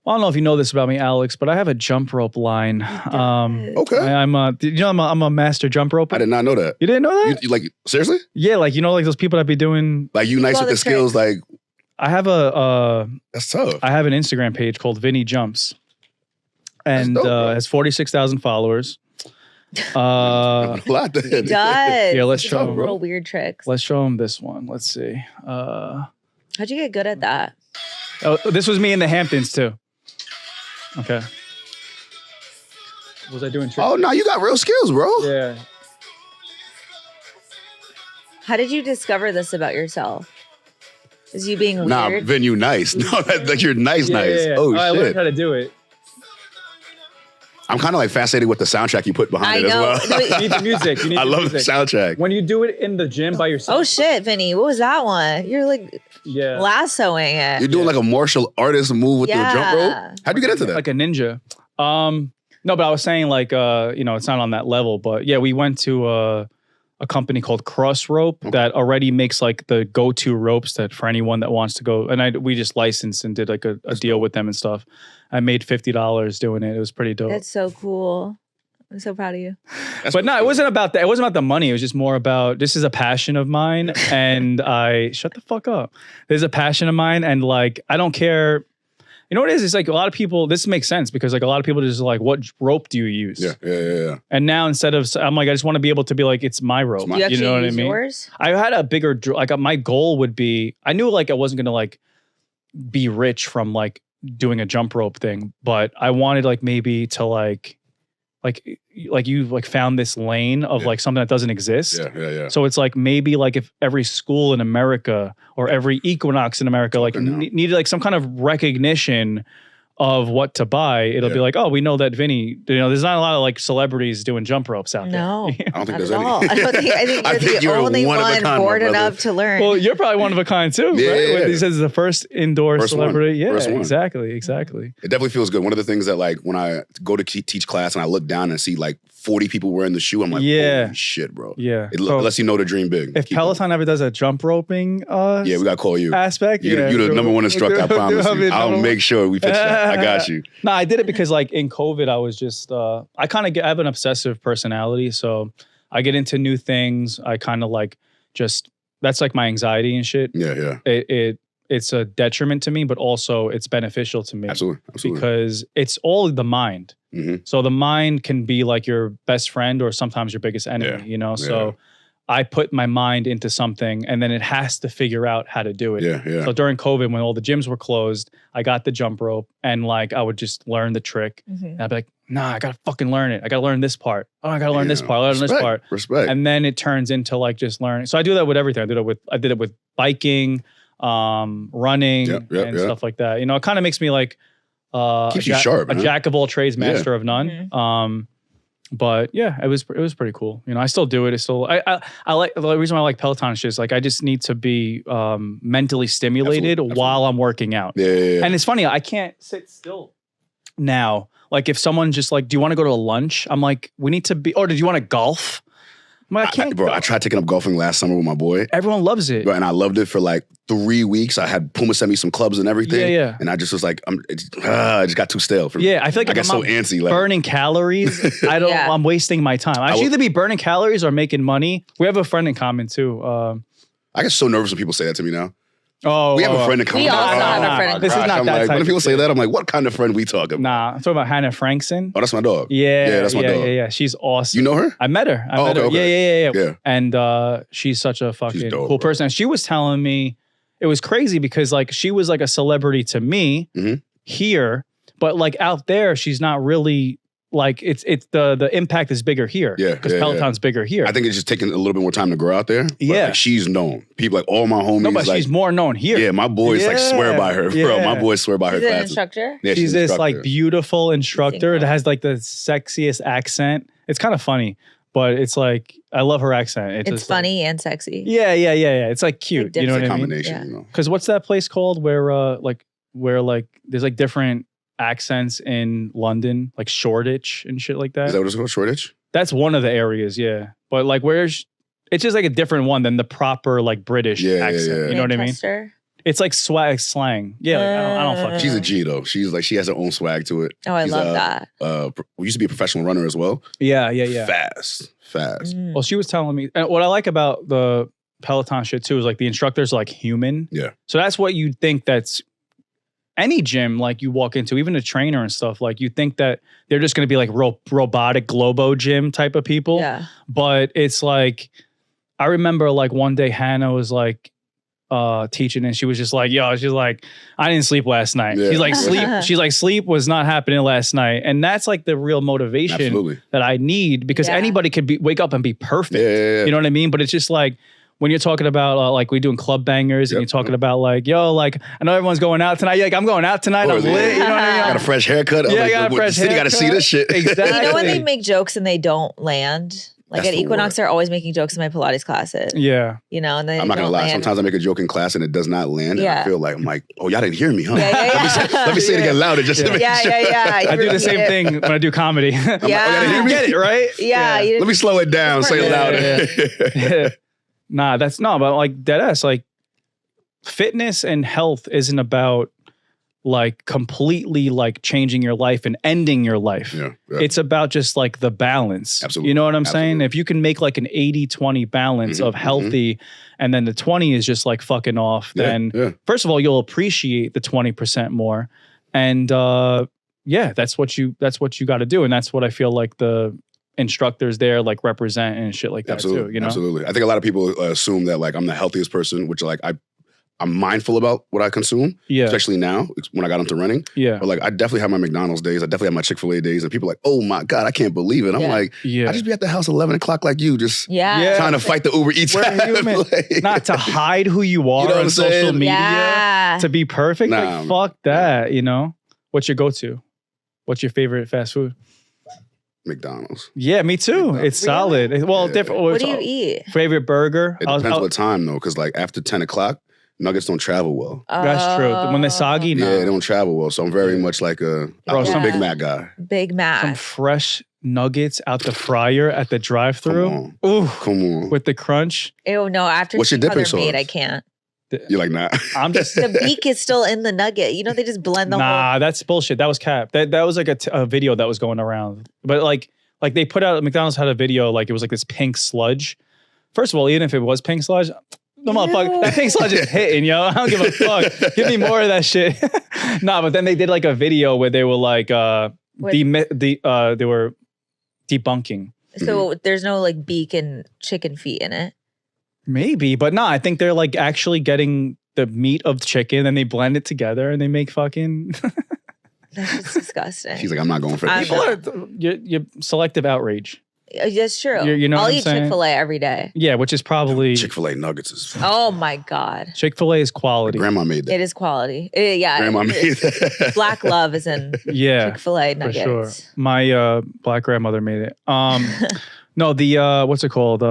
Well, I don't know if you know this about me, Alex, but I have a jump rope line. Okay. I'm a master jump roper. I did not know that. You didn't know that? You like, seriously? Yeah, like like those people that be doing. Like you nice with the skills, like. I have that's tough. I have an Instagram page called Vinny Jumps. And dope, has 46,000 followers. A lot then. It does. Yeah, let's show Some him. little weird tricks. Let's show him this one. Let's see. How'd you get good at that? Oh, this was me in the Hamptons too. Okay. Was I doing tricks? Oh no, you got real skills, bro. Yeah. How did you discover this about yourself? Is you being weird? Nah, Vin, you nice. No, like you're nice. Yeah. Oh I learned shit. how to do it. I'm kind of like fascinated with the soundtrack you put behind it know. as well. You need the music. You need I the love music. the soundtrack. When you do it in the gym by yourself. Oh shit, Vinny. What was that one? You're like lassoing it. You're doing like a martial artist move with the jump rope. How'd you get into that? Like a ninja. No, but I was saying like it's not on that level, but yeah, we went to a company called Cross Rope that already makes like the go-to ropes that for anyone that wants to go. And we just licensed and did like a deal with them and stuff. I made $50 doing it. It was pretty dope. That's so cool. I'm so proud of you. But no, it wasn't about that. It wasn't about the money. It was just more about, this is a passion of mine. And shut the fuck up. There's a passion of mine. And like, I don't care. You know what it is? It's like a lot of people, this makes sense because like a lot of people just like, what rope do you use? Yeah. And now instead of, I'm like, I just want to be able to be like, it's my rope. Do you actually know what I use mean? yours? I had a bigger, like my goal would be, I knew like I wasn't going to like be rich from like doing a jump rope thing, but I wanted like maybe to like you like found this lane of like something that doesn't exist. Yeah. So it's like maybe like if every school in America or every Equinox in America like needed like some kind of recognition of what to buy, it'll be like, oh, we know that Vinny, there's not a lot of like celebrities doing jump ropes out there. No, I don't think there's at any. all. I think you're the only one bored enough to learn. Well, you're probably one of a kind too, right? Yeah. He says the first indoor celebrity. One. Yeah, First one. exactly. It definitely feels good. One of the things that like when I go to teach class and I look down and see like 40 people wearing the shoe, I'm like, holy shit, bro. Yeah. It lets you know to dream big. If Peloton ever does a jump roping we got to call you. aspect. You're the number one instructor, I promise you. I'll make sure we pitch that. I got you. No, I did it because like in COVID, I was just, I have an obsessive personality. So I get into new things. I kind of like just, that's like my anxiety and shit. Yeah. It's a detriment to me, but also it's beneficial to me. Absolutely. Because it's all the mind. Mm-hmm. So the mind can be like your best friend or sometimes your biggest enemy, So I put my mind into something and then it has to figure out how to do it. Yeah. So during COVID, when all the gyms were closed, I got the jump rope and like I would just learn the trick. And I'd be like, nah, I gotta fucking learn it. I gotta learn this part. Oh, I gotta learn this part. I gotta learn this part. Respect. And then it turns into like just learning. So I do that with everything. I did it with biking, running, and stuff like that. It kind of makes me like keeps you sharp, a jack of all trades, master of none. But yeah, it was pretty cool. I still do it. It's still I like the reason why I like Peloton is just like I just need to be mentally stimulated while I'm working out. Yeah. And it's funny, I can't sit still now. Like if someone just like, do you want to go to a lunch? I'm like, we need to be. Or did you want to golf? I'm like, I can't. Bro, I tried taking up golfing last summer with my boy. Everyone loves it. Bro, and I loved it for like 3 weeks. I had Puma send me some clubs and everything. Yeah. And I just was like, it just got too stale for me. Yeah, I feel like I got so antsy. Like, burning calories. I'm wasting my time. I should either be burning calories or making money. We have a friend in common too. I get so nervous when people say that to me now. Oh, we have a friend in common. We also have a friend in This is not I'm that like, type when people of say that, I'm like, what kind of friend we talking about? Nah, I'm talking about Hannah Frankson. Oh, that's my dog. Yeah, that's my dog. Yeah. She's awesome. You know her? I met her. Okay. Yeah. And she's such a fucking cool person. And she was telling me, it was crazy because like she was like a celebrity to me here, but like out there, she's not really like it's the impact is bigger here. Yeah. Because Peloton's bigger here. I think it's just taking a little bit more time to grow out there. But like, she's known. People like all my homies. No, but like, she's more known here. Yeah, my boys like swear by her, bro. My boys swear by her. She's an instructor? Yeah, she's this like beautiful instructor that has like the sexiest accent. It's kind of funny, but it's like I love her accent. It's funny and sexy. Yeah. It's like cute. You know what I mean? Combination. Because what's that place called where there's like different accents in London, like Shoreditch and shit like that. Is that what it's called, Shoreditch? That's one of the areas, yeah. But like, it's just like a different one than the proper like British accent. You know what I mean? It's like swag slang. Yeah, like, I don't fuck. She's a G though. She has her own swag to it. Oh, I love that. We used to be a professional runner as well. Yeah. Fast. Well, she was telling me, and what I like about the Peloton shit too is like the instructors are like human. Yeah. So that's what you think that's any gym like you walk into, even a trainer and stuff, like you think that they're just going to be like robotic Globo gym type of people. Yeah. But it's like, I remember like one day Hannah was like teaching and she was just like, she's like, I didn't sleep last night. Yeah. She's like, sleep was not happening last night. And that's like the real motivation that I need because anybody could wake up and be perfect. Yeah. You know what I mean? But it's just like, when you're talking about like we're doing club bangers and you're talking about like, like I know everyone's going out tonight. You're like, I'm going out tonight. I'm lit. You know what I mean? I got a fresh haircut. I got a fresh haircut. You got to see this shit. Exactly. You know when they make jokes and they don't land? Like That's at Equinox, they're always making jokes in my Pilates classes. Yeah. And then I'm not going to lie. Sometimes I make a joke in class and it does not land. And I feel like, I'm like, oh, y'all didn't hear me, huh? Let me say it again louder just to make sure. I do the same thing when I do comedy. Yeah. You get it, right? Yeah. Let me slow it down. Say it louder. But like deadass, like fitness and health isn't about like completely like changing your life and ending your life. Yeah. It's about just like the balance. Absolutely. You know what I'm saying? If you can make like an 80-20 balance of healthy and then the 20 is just like fucking off, then first of all, you'll appreciate the 20% more. And yeah, that's what you got to do. And that's what I feel like the instructors there like represent and shit like that too. You know? Absolutely. I think a lot of people assume that like I'm the healthiest person, which like I'm mindful about what I consume, especially now when I got into running. Yeah. But like I definitely have my McDonald's days. I definitely have my Chick-fil-A days. And people are like, oh my God, I can't believe it. I'm like, I just be at the house 11 o'clock like you, just trying to fight the Uber Eats. Like, not to hide who you are on social media, to be perfect. Nah, like, fuck that, you know? What's your go-to? What's your favorite fast food? McDonald's. Yeah, me too. It's solid. Well, different. What do you eat? Favorite burger? It depends what time though, because like after 10 o'clock, nuggets don't travel well. That's true. When they're soggy, no. Yeah, they don't travel well. So I'm very much like a Big Mac guy. Big Mac. Some fresh nuggets out the fryer at the drive-thru. Ooh, come on. With the crunch. Ew, no. After what's your dipping sauce? Made, I can't. You're like, nah. I'm just the beak is still in the nugget. You know, they just blend the whole. Nah, that's bullshit. That was cap. That was like a video that was going around. But like they put out, McDonald's had a video, like it was like this pink sludge. First of all, even if it was pink sludge, the motherfucker, that pink sludge is hitting, yo. I don't give a fuck. Give me more of that shit. Nah, but then they did like a video where they were like, they were debunking. So there's no like beak and chicken feet in it? Maybe, but no, I think they're like actually getting the meat of chicken and they blend it together and they make fucking... That's just disgusting. She's like, I'm not going for that. You're selective outrage. That's true. You know I'll what I'm eat saying? Chick-fil-A every day. Yeah, which is probably... Chick-fil-A nuggets is... Oh my God. Chick-fil-A is quality. Grandma made that. It is quality. Yeah. Grandma made that. Black love is in Chick-fil-A nuggets. For sure. My black grandmother made it. No, the, what's it called?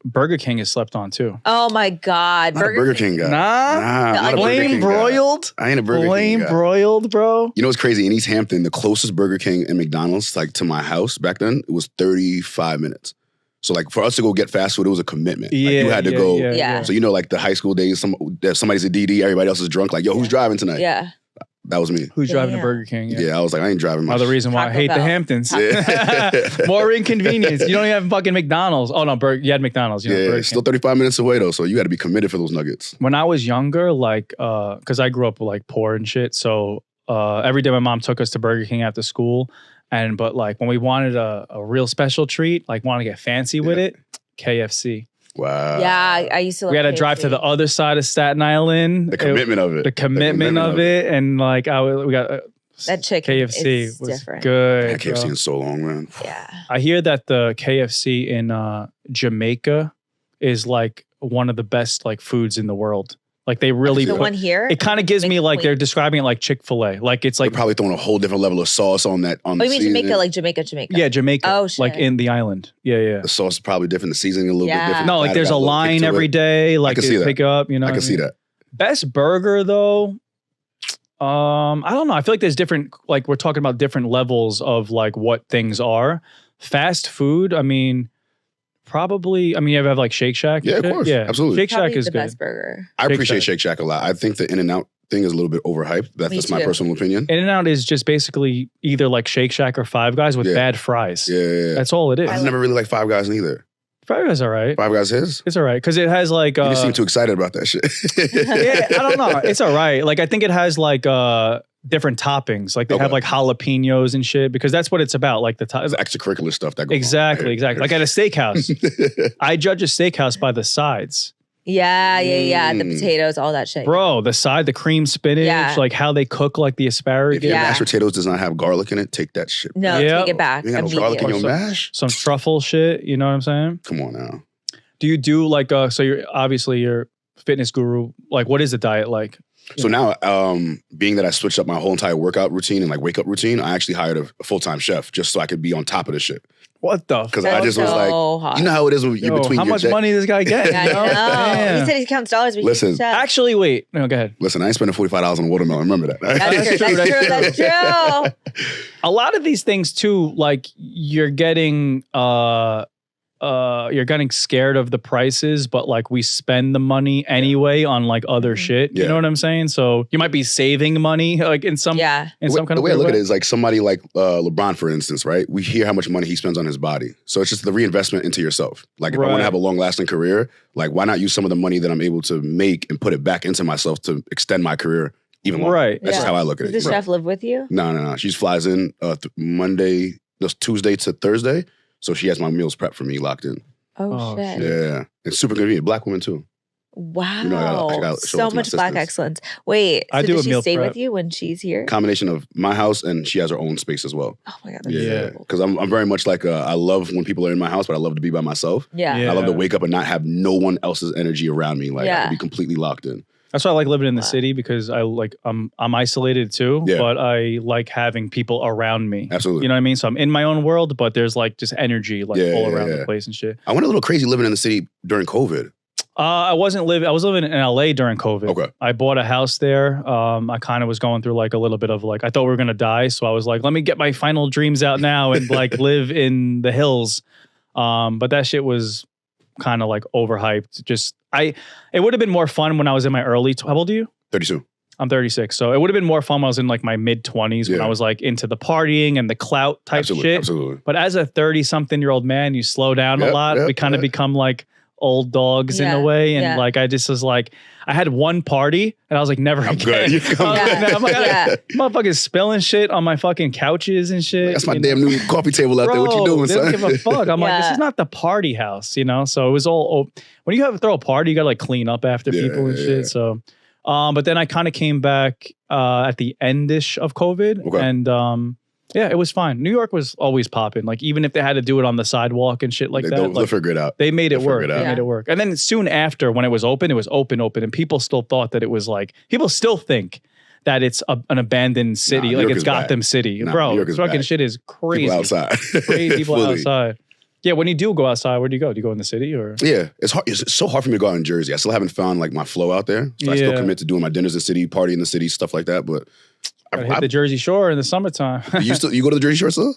Burger King is slept on too. Oh my God. Not a Burger King guy. Nah. Flame broiled? I ain't a Burger King guy. Flame broiled, bro. You know what's crazy? In East Hampton, the closest Burger King and McDonald's, like to my house back then, it was 35 minutes. So like for us to go get fast food, it was a commitment. Like, you had to go. Yeah. So you know, like the high school days, somebody's a DD, everybody else is drunk. Like, yo, who's driving tonight? Yeah. That was me. Who's driving to Burger King? Yeah, I was like, I ain't driving much. Another reason why I hate the Hamptons. More inconvenience. You don't even have fucking McDonald's. Oh no, you had McDonald's. You know, it's still 35 minutes away though, so you got to be committed for those nuggets. When I was younger, like, because I grew up like poor and shit, so every day my mom took us to Burger King after school, but like when we wanted a real special treat, like wanted to get fancy with it, KFC. Wow. Yeah, I used to love We had to KFC. drive to the other side of Staten Island. The commitment of it. The commitment of it. And like, we got that chicken. KFC is was different. good. I had KFC in so long, man. Yeah. I hear that the KFC in Jamaica is like one of the best like foods in the world. Like they really The one here? It kind of gives me like they're describing it like Chick-fil-A. Like it's like They're probably throwing a whole different level of sauce on that. Oh, you mean Jamaica, like Jamaica? Yeah, Jamaica. Oh, shit. Like in the island. Yeah. The sauce is probably different. The seasoning a little bit different. No, like there's a line every day. Like I can see that. pick up. You know, I can see that. Best burger though. I don't know. I feel like there's different. Like we're talking about different levels of like what things are. Fast food. I mean. Probably, I mean, you ever have like Shake Shack? Yeah, of course. Yeah, Absolutely. Shake Probably Shack is the good. best burger. I appreciate Shake Shack a lot. I think the In-N-Out thing is a little bit overhyped. That's just my personal opinion. In-N-Out is just basically either like Shake Shack or Five Guys with bad fries. Yeah. That's all it is. I've never really liked Five Guys neither. Five Guys all right. Five Guys his? It's all right. Because it has like... you just seem too excited about that shit. Yeah, I don't know. It's all right. Like I think it has like different toppings. Like they have like jalapenos and shit because that's what it's about. Like the extracurricular stuff that goes Exactly. Like at a steakhouse. I judge a steakhouse by the sides. Yeah. The potatoes, all that shit. Bro, the side, the cream spinach, like how they cook like the asparagus. If your mashed potatoes does not have garlic in it, take that shit. No, take it back. You got no garlic in your mash? Some truffle shit, you know what I'm saying? Come on now. Do you do like, so you're obviously you're a fitness guru. Like what is the diet like? So now, being that I switched up my whole entire workout routine and like wake up routine, I actually hired a full-time chef just so I could be on top of this shit. What the? Because I just was like, hot. you know how it is when you're between how much money does this guy get? Yeah, I know. He said he counts dollars. But Listen, actually, wait. No, go ahead. Listen, I ain't spending $45 on watermelon. Remember that. That's true. A lot of these things too, like you're getting scared of the prices, but like we spend the money anyway on like other shit. You know what I'm saying? So you might be saving money like in some kind of way. The way I look at it is like somebody like LeBron, for instance, right? We hear how much money he spends on his body. So it's just the reinvestment into yourself. Like if I want to have a long lasting career, like why not use some of the money that I'm able to make and put it back into myself to extend my career even more. Right. That's just how I look at it. Does the chef live with you? No. She just flies in Tuesday to Thursday. So she has my meals prepped for me locked in. Oh shit. Yeah. It's super convenient. Black woman too. Wow. You know, I gotta show so it to my much black sisters. excellence. Wait, I so do does a she meal stay prep. with you when she's here? Combination of my house and she has her own space as well. Oh my god, that's Yeah. so cool. Because I'm very much like, I love when people are in my house, but I love to be by myself. Yeah. Yeah. I love to wake up and not have no one else's energy around me. Like I Yeah. can be completely locked in. That's why I like living in the Wow. city because I'm isolated too, Yeah. but I like having people around me. Absolutely. You know what I mean? So I'm in my own world, but there's like just energy like Yeah, all yeah, around yeah. the place and shit. I went a little crazy living in the city during COVID. I was living in LA during COVID. Okay. I bought a house there. I kind of was going through like a little bit of like, I thought we were going to die. So I was like, let me get my final dreams out now and like live in the hills. But that shit was kind of like overhyped. It would have been more fun when I was in my how old are you? 32. I'm 36. So it would have been more fun when I was in like my mid 20s when Yeah. I was like into the partying and the clout type Absolutely. shit. Absolutely. But as a 30-something-year-old man, you slow down a Yep, lot. yep, We kind of yep. become like old dogs in Yeah, a way. And yeah. like, I just was like, I had one party and I was like, never I'm again. good. You come I was Yeah. like, I'm like, Yeah. motherfuckers spilling shit on my fucking couches and shit. That's my you damn know? new coffee table out there. What you Bro, doing, they don't son? give a fuck. I'm like, this Yeah. is not the party house, you know? So it was all, when you throw a party, you gotta like clean up after Yeah, people and yeah, shit. yeah. So, but then I kind of came back at the end-ish of COVID. Okay. And yeah, it was fine. New York was always popping. Like even if they had to do it on the sidewalk and shit like that, They'll like, figure it out. they made it They'll work. figure it They out. made it work. And then soon after, when it was open, and people still thought that it was like, people still think that it's an abandoned city, New like York it's is back. Gotham City. Nah, Bro, New York is fucking back. shit is crazy. People outside. Crazy people Fully. outside. Yeah, when you do go outside, where do you go? Do you go in the city or? Yeah, it's hard. It's so hard for me to go out in Jersey. I still haven't found like my flow out there. So I still Yeah. commit to doing my dinners in the city, party in the city, stuff like that. But Gotta hit the Jersey Shore in the summertime. you go to the Jersey Shore still?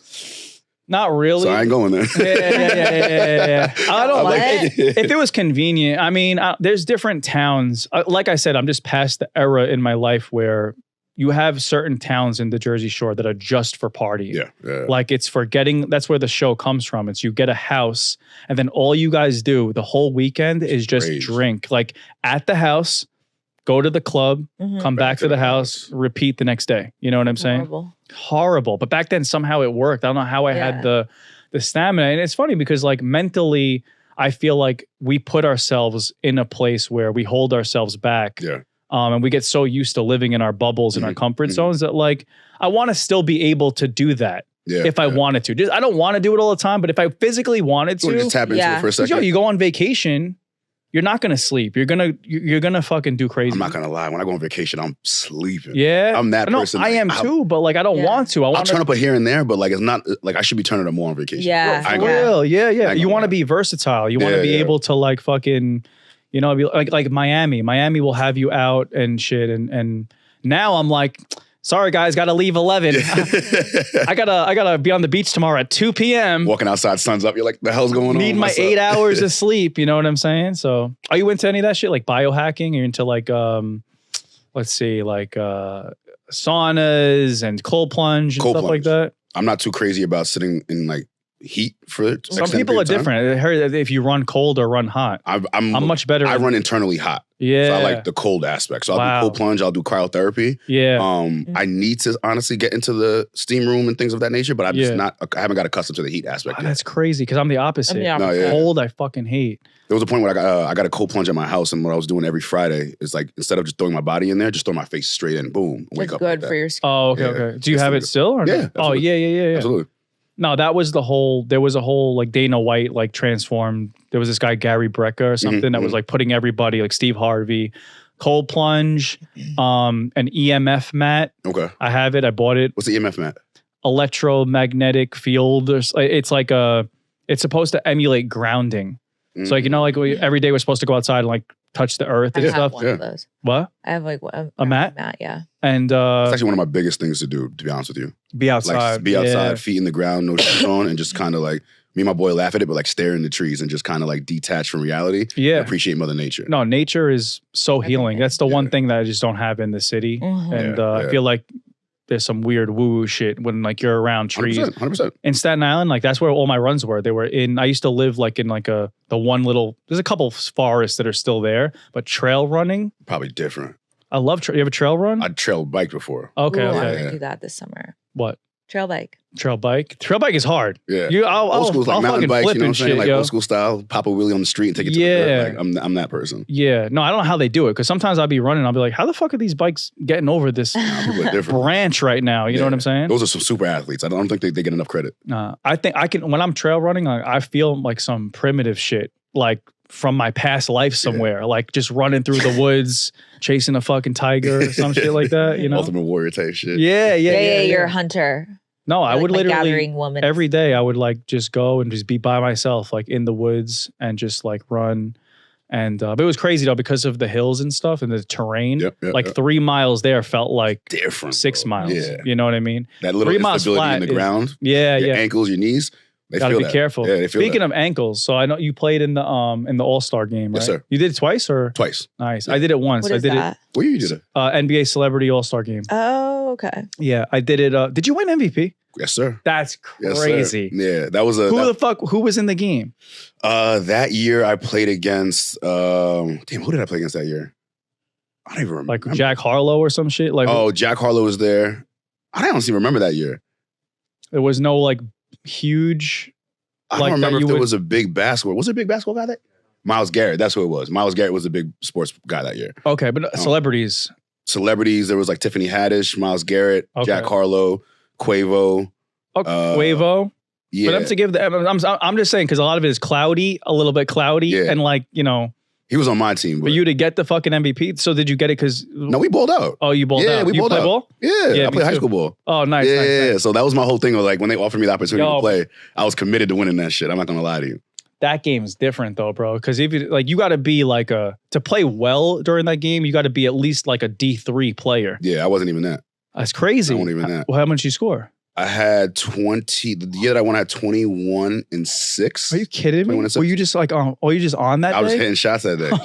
Not really. So I ain't going there. Yeah. I don't What? like if it was convenient. I mean, there's different towns. Like I said, I'm just past the era in my life where you have certain towns in the Jersey Shore that are just for partying. Yeah. Like it's for that's where the show comes from. It's you get a house and then all you guys do the whole weekend is just Rage. drink. Like at the house, go to the club, Mhm. come back to the house, repeat the next day. You know what I'm saying? Horrible. But back then somehow it worked. I don't know how I had Yeah. the stamina. And it's funny because like mentally, I feel like we put ourselves in a place where we hold ourselves back. Yeah. And we get so used to living in our bubbles and our comfort zones that like, I want to still be able to do that Yeah. if I wanted to. I don't want to do it all the time, but if I physically wanted You wanna to, just tap into Yeah. it for a 'cause, second. yo, you go on vacation, you're not going to sleep. You're going to fucking do crazy. I'm not gonna lie. When I go on vacation, I'm sleeping. Yeah. I'm that No, person. I am Like, too, but like, I don't Yeah. want to. I I'll want turn up a here and there, but like it's not like I should be turning up more on vacation. Yeah. I ain't For gonna lie. real, yeah. I ain't You gonna want to lie. be versatile. You want to Yeah, be yeah. able to like fucking, you know, be like Miami. Miami will have you out and shit. And now I'm like, sorry guys, got to leave 11. I gotta be on the beach tomorrow at 2 p.m. Walking outside, sun's up. You're like, the hell's going on? Need my What's up? 8 hours of sleep. You know what I'm saying? So, are you into any of that shit, like biohacking? Are you into like, let's see, like saunas and cold plunge and Cold stuff like plunge. that? I'm not too crazy about sitting in like heat for it. Some people are different. I heard that if you run cold or run hot. I'm much better. I run internally hot. Yeah. So I like the cold aspect. So I'll Wow. do cold plunge. I'll do cryotherapy. Yeah. I need to honestly get into the steam room and things of that nature, but I'm just Yeah. not. I haven't got accustomed to the heat aspect Wow, yet. that's crazy because I'm the opposite. I'm the No, opposite. yeah. Cold, I fucking hate. There was a point where I got a cold plunge at my house, and what I was doing every Friday is like instead of just throwing my body in there, just throw my face straight in, boom, wake It's up. good like that. for your skin. Oh, okay, Yeah. okay. Do you It's have the- it still? Or no? Yeah, Oh, absolutely. yeah. Absolutely. No, that was there was a whole like Dana White like transformed. There was this guy Gary Brecka or something that was like putting everybody like Steve Harvey, cold plunge, an EMF mat. Okay. I have it. I bought it. What's the EMF mat? Electromagnetic field. It's like it's supposed to emulate grounding. So like you know like every day we're supposed to go outside and like touch the earth I and have stuff. one of those. What? I have like A mat? Yeah. And It's actually one of my biggest things to do, to be honest with you. be outside. Like be outside, Yeah. feet in the ground, no shoes on, and just kind of like me and my boy laugh at it, but like stare in the trees and just kind of like detach from reality. Yeah. And appreciate Mother Nature. No, nature is so healing. Everything. That's the one Yeah. thing that I just don't have in the city. Mhm. And Yeah, I yeah. feel like there's some weird woo-woo shit when like you're around trees. 100%. In Staten Island, like that's where all my runs were. They were I used to live like in like the one little, there's a couple forests that are still there, but trail running, Probably different. I love you have a trail run? I trail bike before. Okay, Ooh, I'm okay. gonna do that this summer. What? Trail bike. Trail bike? Trail bike is hard. Yeah. I'll Old school, like I'll mountain fucking bikes, flip you know what I'm and saying? shit, Like yo. old school style, pop a wheelie on the street and take it to the dirt. Like, I'm that person. Yeah. No, I don't know how they do it because sometimes I'll be running. I'll be like, how the fuck are these bikes getting over this People are different. branch right now? You know what I'm saying? Those are some super athletes. I don't think they get enough credit. I think I can, when I'm trail running, I feel like some primitive shit, like from my past life somewhere, like just running through the woods, chasing a fucking tiger or some shit like that, you know? Ultimate warrior type shit. Yeah. You're a hunter. No, I would literally gathering woman. every day I would like just go and just be by myself, like in the woods and just like run. And but it was crazy though because of the hills and stuff and the terrain. 3 miles there felt like different 6 miles. Yeah. You know what I mean? That little 3 miles instability flat in the ground. Yeah, your yeah. ankles, your knees. They Gotta feel be that. careful. Yeah, they feel Speaking that. of ankles, so I know you played in the All-Star game, right? Yes, sir. You did it twice or Twice. nice? I did it once. What is I did that? Where you did it? it NBA Celebrity All-Star game. Oh, okay. Yeah, I did it. Did you win MVP? Yes, sir. That's Yes, sir. crazy. Yeah, that was a. Who was in the game? That year I played against. Who did I play against that year? I don't even remember. Like Jack Harlow or some shit? Like Jack Harlow was there. I don't honestly remember that year. there was no like huge. I Like don't that remember if you there would- was a big basketball. Was there a big basketball guy there? Miles Garrett. That's who it was. Miles Garrett was a big sports guy that year. Okay, but celebrities. Celebrities. There was like Tiffany Haddish, Miles Garrett, Okay. Jack Harlow, Quavo. Quavo. Yeah. For them to give the, I'm just saying because a lot of it is cloudy, a little bit cloudy, Yeah. and like He was on my team. for you to get the fucking MVP. So did you get it? Because No, we bowled out. oh, you bowled Yeah, out. we you bowled play out. ball? Yeah, Yeah, I me played high too. school ball. Oh, nice. Yeah, nice, yeah, nice. yeah. So that was my whole thing. Was like when they offered me the opportunity Yo. to play, I was committed to winning that shit. I'm not gonna lie to you. That game's different though, bro. Because if you like, you got to be like to play well during that game. You got to be at least like a D3 player. Yeah, I wasn't even that. That's crazy. I wasn't even that. Well, how much you score? I had 20. The year that I won, I had 21 and 6. Are you kidding me? 21 and 6. Were you just like were you just on that I was day? hitting shots that day. Oh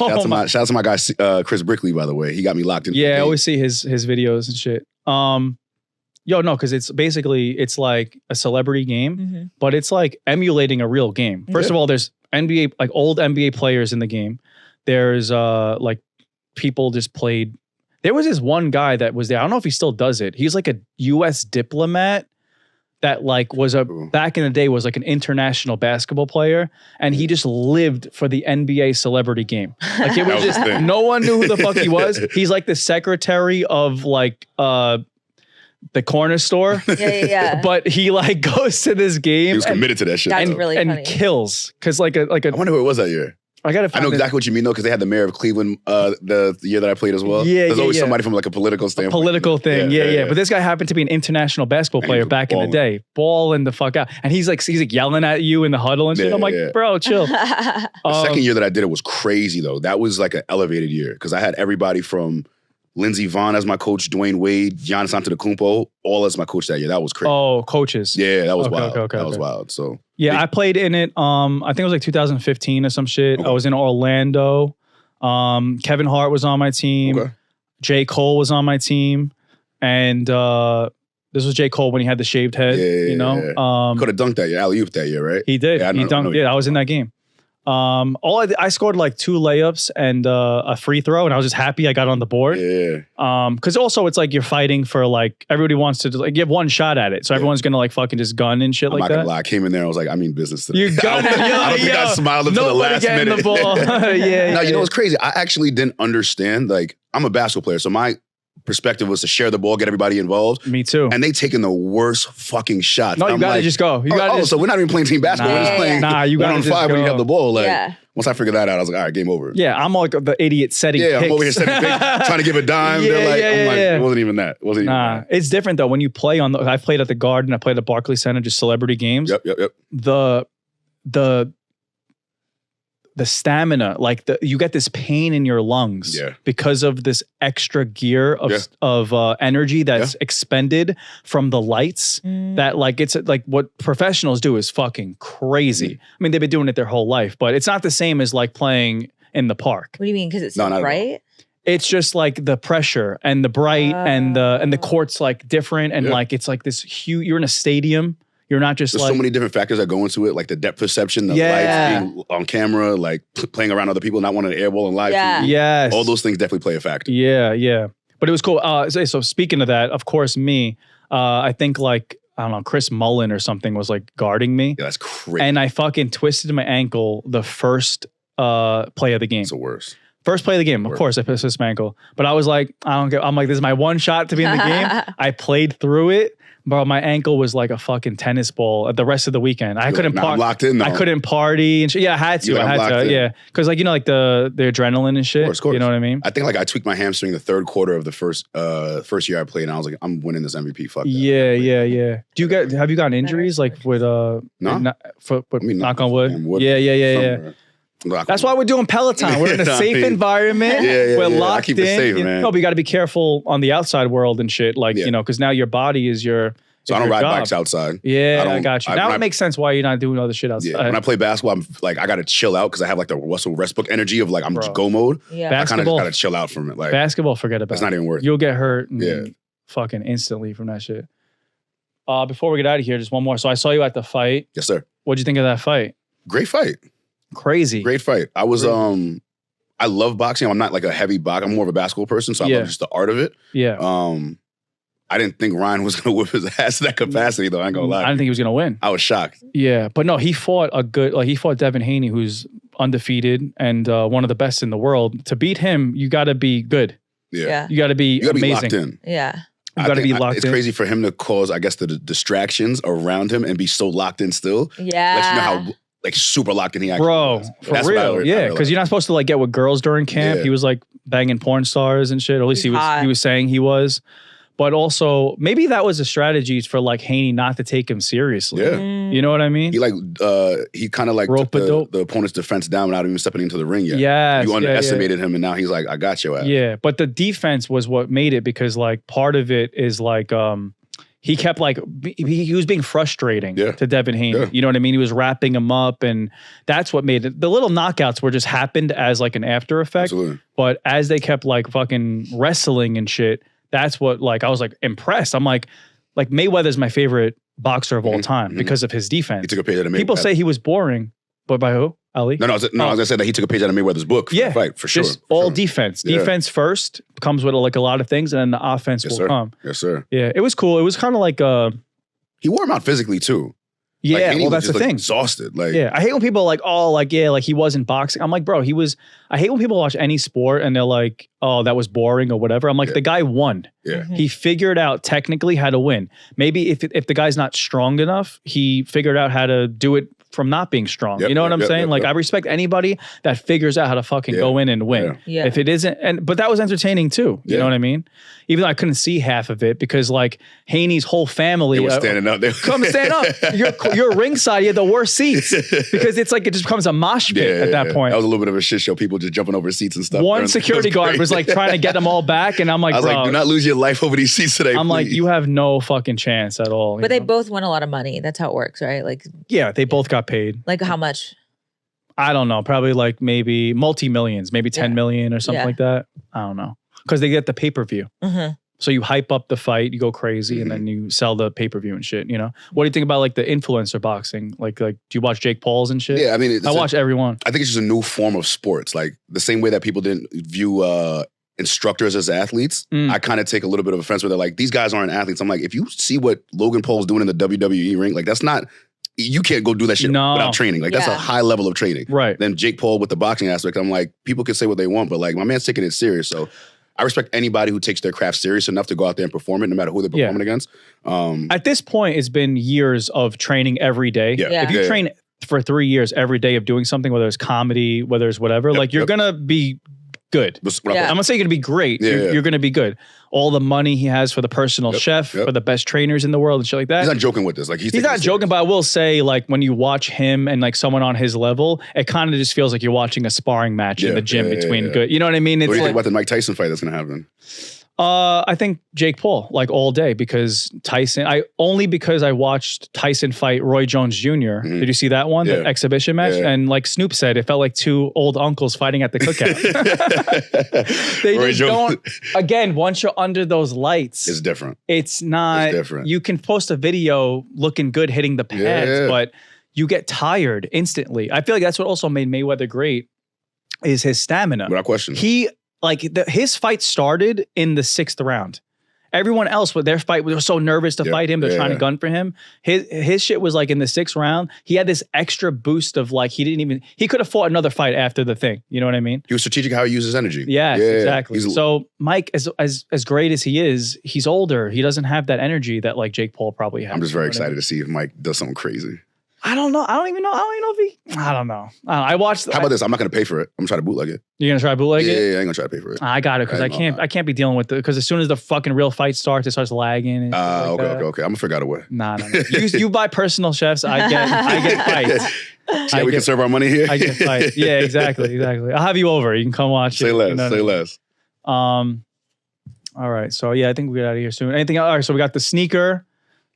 Shout out to my guy Chris Brickley, by the way. He got me locked in. Yeah, I always see his videos and shit. No, because it's basically it's like a celebrity game, Mm-hmm. but it's like emulating a real game. First of all, there's NBA like old NBA players in the game. There's like people just played. There was this one guy that was there. I don't know if he still does it. He's like a U.S. diplomat that like was back in the day was like an international basketball player, and he just lived for the NBA celebrity game. Like it was was his just thing. no one knew who the fuck he was. He's like the secretary of like the corner store. Yeah. But he like goes to this game He was committed to that shit. That's though. really and funny. kills because like a I wonder who it was that year. I gotta I find know it. exactly what you mean though, because they had the mayor of Cleveland the year that I played as well. Yeah, There's yeah, always yeah. somebody from like a political standpoint. Political thing, yeah. But this guy happened to be an international basketball And player he was back in the balling. day, balling the fuck out, and he's like yelling at you in the huddle and shit. Yeah, I'm like, yeah. bro, chill. The second year that I did it was crazy though. That was like an elevated year because I had everybody from Lindsey Vonn as my coach, Dwayne Wade, Giannis Antetokounmpo, all as my coach that year. That was crazy. Oh, coaches. Yeah, that was Okay, wild. okay, that was okay. wild. So Yeah, I played in it. I think it was like 2015 or some shit. Okay. I was in Orlando. Kevin Hart was on my team. okay. J. Cole was on my team, and this was J. Cole when he had the shaved head. Yeah, you know, Could have dunked that year, alley-oop that year, right? he did. Yeah, I he know- dunked. know- Yeah, I was in that game. I scored like 2 layups and a free throw, and I was just happy I got on the board. Yeah. Because also it's like you're fighting for like everybody wants to like give one shot at it, so everyone's gonna like fucking just gun and shit I'm like not that. gonna lie. I came in there, I was like, I mean business today. You gun it, I don't think I smiled until the Nobody last getting minute. the ball. Yeah. No, you know what's crazy? I actually didn't understand. Like, I'm a basketball player, so my perspective was to share the ball, get everybody involved. Me too. And they taking the worst fucking shots. No, And you I'm gotta like, just go. You gotta just so we're not even playing team basketball. We're just Nah. playing Nah, you gotta 1 on just 5 when you go. have the ball. Like, Yeah. once I figured that out, I was like, all right, game over. Yeah, I'm like the idiot setting Yeah, I'm picks. over here setting picks, trying to give a dime. Yeah, They're like, yeah, I'm like, yeah. it wasn't even that. It wasn't even Nah, that. it's different though when you play on the. I played at the Garden. I played at Barclays Center, just celebrity games. Yep. The stamina, like you get this pain in your lungs Yeah. because of this extra gear of Yeah. energy that's expended from the lights. That like it's like what professionals do is fucking crazy. I mean, they've been doing it their whole life, but it's not the same as like playing in the park. What do you mean? Because it's No, so not at all. bright? It's just like the pressure and the bright and the court's like different and Yeah. like it's like this huge. You're in a stadium. You're not just There's like so many different factors that go into it, like the depth perception, the Yeah. lights being on camera, like playing around other people, not wanting to airball and live. Yeah. feed. yes, All those things definitely play a factor. Yeah. But it was cool. So speaking of that, of course, I think like, I don't know, Chris Mullen or something was like guarding me. Yeah, that's crazy. And I fucking twisted my ankle the first play of the game. It's the worst. First play of the game, of course, I twisted my ankle. But I was like, I'm like, this is my one shot to be in the game. I played through it. Bro, my ankle was like a fucking tennis ball the rest of the weekend. I couldn't I'm locked in though. I couldn't party and shit. Yeah, I had to. Yeah. Because like, you know, like the adrenaline and shit. Of course. You know what I mean? I think like I tweaked my hamstring the third quarter of the first year I played, and I was like, I'm winning this MVP. Fuck that. Yeah. Have you gotten injuries like with no? Knock on wood? Yeah. That's why we're doing Peloton. We're in a safe environment. We're locked I keep it safe, man. No, but you got to be careful on the outside world and shit. Like, you know, because now your body is your. So I don't ride bikes outside. Yeah, I got you. Now it makes sense why you're not doing all the shit outside. Yeah. When I play basketball, I'm like, I got to chill out because I have like the Russell Westbrook energy of like, I'm just go mode. Yeah. I kind of got to chill out from it. Like basketball, forget about it. It's not even worth it. You'll get hurt fucking instantly from that shit. Before we get out of here, just one more. So I saw you at the fight. Yes, sir. What'd you think of that fight? Great fight. Crazy. Great fight. I was, I love boxing. I'm not like a heavy boxer. I'm more of a basketball person. So I love just the art of it. Yeah. I didn't think Ryan was going to whip his ass in that capacity, though. I ain't going to lie. I didn't think he was going to win. I was shocked. Yeah. But no, he fought Devin Haney, who's undefeated and one of the best in the world. To beat him, you got to be good. Yeah. You got to be amazing. Be locked in. Yeah. You got to be locked in. It's crazy for him to cause, I guess, the distractions around him and be so locked in still. Yeah. Lets you know how like super locked in he actually was. For real. Yeah. Because you're not supposed to like get with girls during camp. Yeah. He was like banging porn stars and shit. Or at least he was saying he was. But also, maybe that was a strategy for like Haney not to take him seriously. Yeah. You know what I mean? He kind of like took the opponent's defense down without even stepping into the ring yet. Yeah. You underestimated him and now he's like, I got your ass. Yeah. But the defense was what made it because like part of it is like he kept like, he was being frustrating to Devin Haney. Yeah. You know what I mean? He was wrapping him up and that's what made it. The little knockouts were just happened as like an after effect. Absolutely. But as they kept like fucking wrestling and shit, that's what like, I was like impressed. I'm like Mayweather's my favorite boxer of all time because of his defense. He took a page out of Mayweather. People say he was boring, but by who? Ali? No, I was gonna say that he took a page out of Mayweather's book for the fight, for sure. Just all defense. Yeah. Defense first comes with like a lot of things and then the offense will come. Yes, sir. Yeah, it was cool. It was kind of like he wore him out physically too. Yeah, well, that's the thing. Exhausted. Like, yeah, I hate when people are like, oh, like, yeah, like he wasn't boxing. I'm like, bro, he was. I hate when people watch any sport and they're like, oh, that was boring or whatever. I'm like, the guy won. Yeah. He figured out technically how to win. Maybe if the guy's not strong enough, he figured out how to do it from not being strong. You know what I'm saying? Like, I respect anybody that figures out how to fucking go in and win. Yeah. If it isn't, but that was entertaining too. You know what I mean? Even though I couldn't see half of it because like Haney's whole family was standing up. Come stand up. You're ringside. You have the worst seats because it's like it just becomes a mosh pit at that point. That was a little bit of a shit show. People just jumping over seats and stuff. One security guard was like trying to get them all back, and I'm like, I was like, do not lose your life over these seats today. I'm like, you have no fucking chance at all. But they both won a lot of money. That's how it works, right? Like, yeah, they both got paid. Like how much? I don't know. Probably like maybe multi-millions, maybe 10 million or something like that. I don't know. Because they get the pay-per-view. So you hype up the fight, you go crazy, and then you sell the pay-per-view and shit, you know? What do you think about like the influencer boxing? Like do you watch Jake Paul's and shit? Yeah, I mean, I watch everyone. I think it's just a new form of sports. Like the same way that people didn't view instructors as athletes, I kind of take a little bit of offense where they're like, these guys aren't athletes. I'm like, if you see what Logan Paul's doing in the WWE ring, like that's not, you can't go do that shit without training. Like that's a high level of training. Right. Then Jake Paul with the boxing aspect, I'm like, people can say what they want, but like my man's taking it serious. So I respect anybody who takes their craft serious enough to go out there and perform it, no matter who they're performing against. At this point, it's been years of training every day. Yeah. If you train for 3 years every day of doing something, whether it's comedy, whether it's whatever, like you're gonna be good. I'm gonna say you're gonna be great. You're gonna be good. All the money he has for the personal chef, for the best trainers in the world and shit like that. He's not joking with this. Like he's not joking, but I will say, like when you watch him and like someone on his level, it kind of just feels like you're watching a sparring match in the gym between good. You know what I mean? What do you think about the Mike Tyson fight that's gonna happen? I think Jake Paul, like all day, because Tyson, because I watched Tyson fight Roy Jones Jr. Did you see that one? The exhibition match? And like Snoop said, it felt like two old uncles fighting at the cookout. They Roy just don't, again, once you're under those lights. It's different. It's not, it's different. You can post a video looking good, hitting the pads, but you get tired instantly. I feel like that's what also made Mayweather great is his stamina. Without question. his fight started in the 6th round. Everyone else with their fight, they were so nervous to fight him. They're trying to gun for him. His shit was like in the 6th round. He had this extra boost of like, he could have fought another fight after the thing. You know what I mean? He was strategic how he uses energy. Yes, exactly. So Mike, as great as he is, he's older. He doesn't have that energy that like Jake Paul probably has. I'm just very excited to see if Mike does something crazy. I don't know. I don't even know if he. I don't know. I watched. How about this? I'm not gonna pay for it. I'm gonna try to bootleg it. You're gonna try to bootleg it? Yeah, I ain't gonna try to pay for it. I got it because I can't be dealing with it because as soon as the fucking real fight starts, it starts lagging. And Okay. I'm gonna figure out a way. Nah. You buy personal chefs. I get fights. See how we can serve our money here. I get fights. Yeah, exactly. I'll have you over. You can come watch. Say less. All right. So yeah, I think we get out of here soon. Anything else? All right. So we got the sneaker.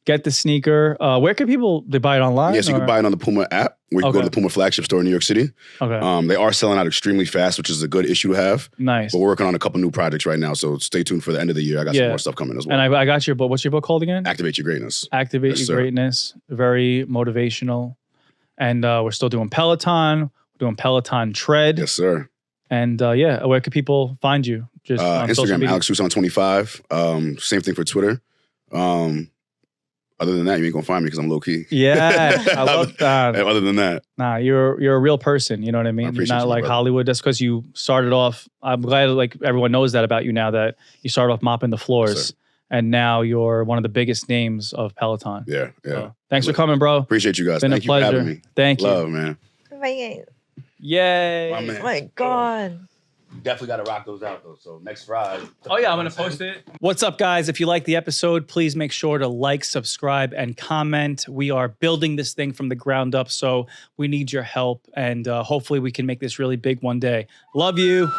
Get the sneaker. Where can they buy it online? Yes, you can buy it on the Puma app. Or you can go to the Puma flagship store in New York City. Okay. They are selling out extremely fast, which is a good issue to have. Nice. But we're working on a couple new projects right now, so stay tuned for the end of the year. I got some more stuff coming as well. And I got your book. What's your book called again? Activate Your Greatness. Activate Your Greatness. Very motivational. And we're still doing Peloton. We're doing Peloton Tread. Yes, sir. And where can people find you? Just on Instagram, AlexToussaint25. Same thing for Twitter. Other than that, you ain't gonna find me because I'm low key. Yeah, I love that. Other than that, nah, you're a real person. You know what I mean? You're not like Hollywood. That's because you started off. I'm glad like everyone knows that about you now. That you started off mopping the floors, and now you're one of the biggest names of Peloton. Yeah. So, thanks for coming, bro. Appreciate you guys. Been Thank a pleasure. You for having me. Thank you. Love, man. Yay! My man. Oh my God. You definitely got to rock those out though. So next Friday. Oh yeah, I'm gonna post it. What's up, guys? If you like the episode, please make sure to like, subscribe, and comment. We are building this thing from the ground up, so we need your help, and hopefully we can make this really big one day. Love you.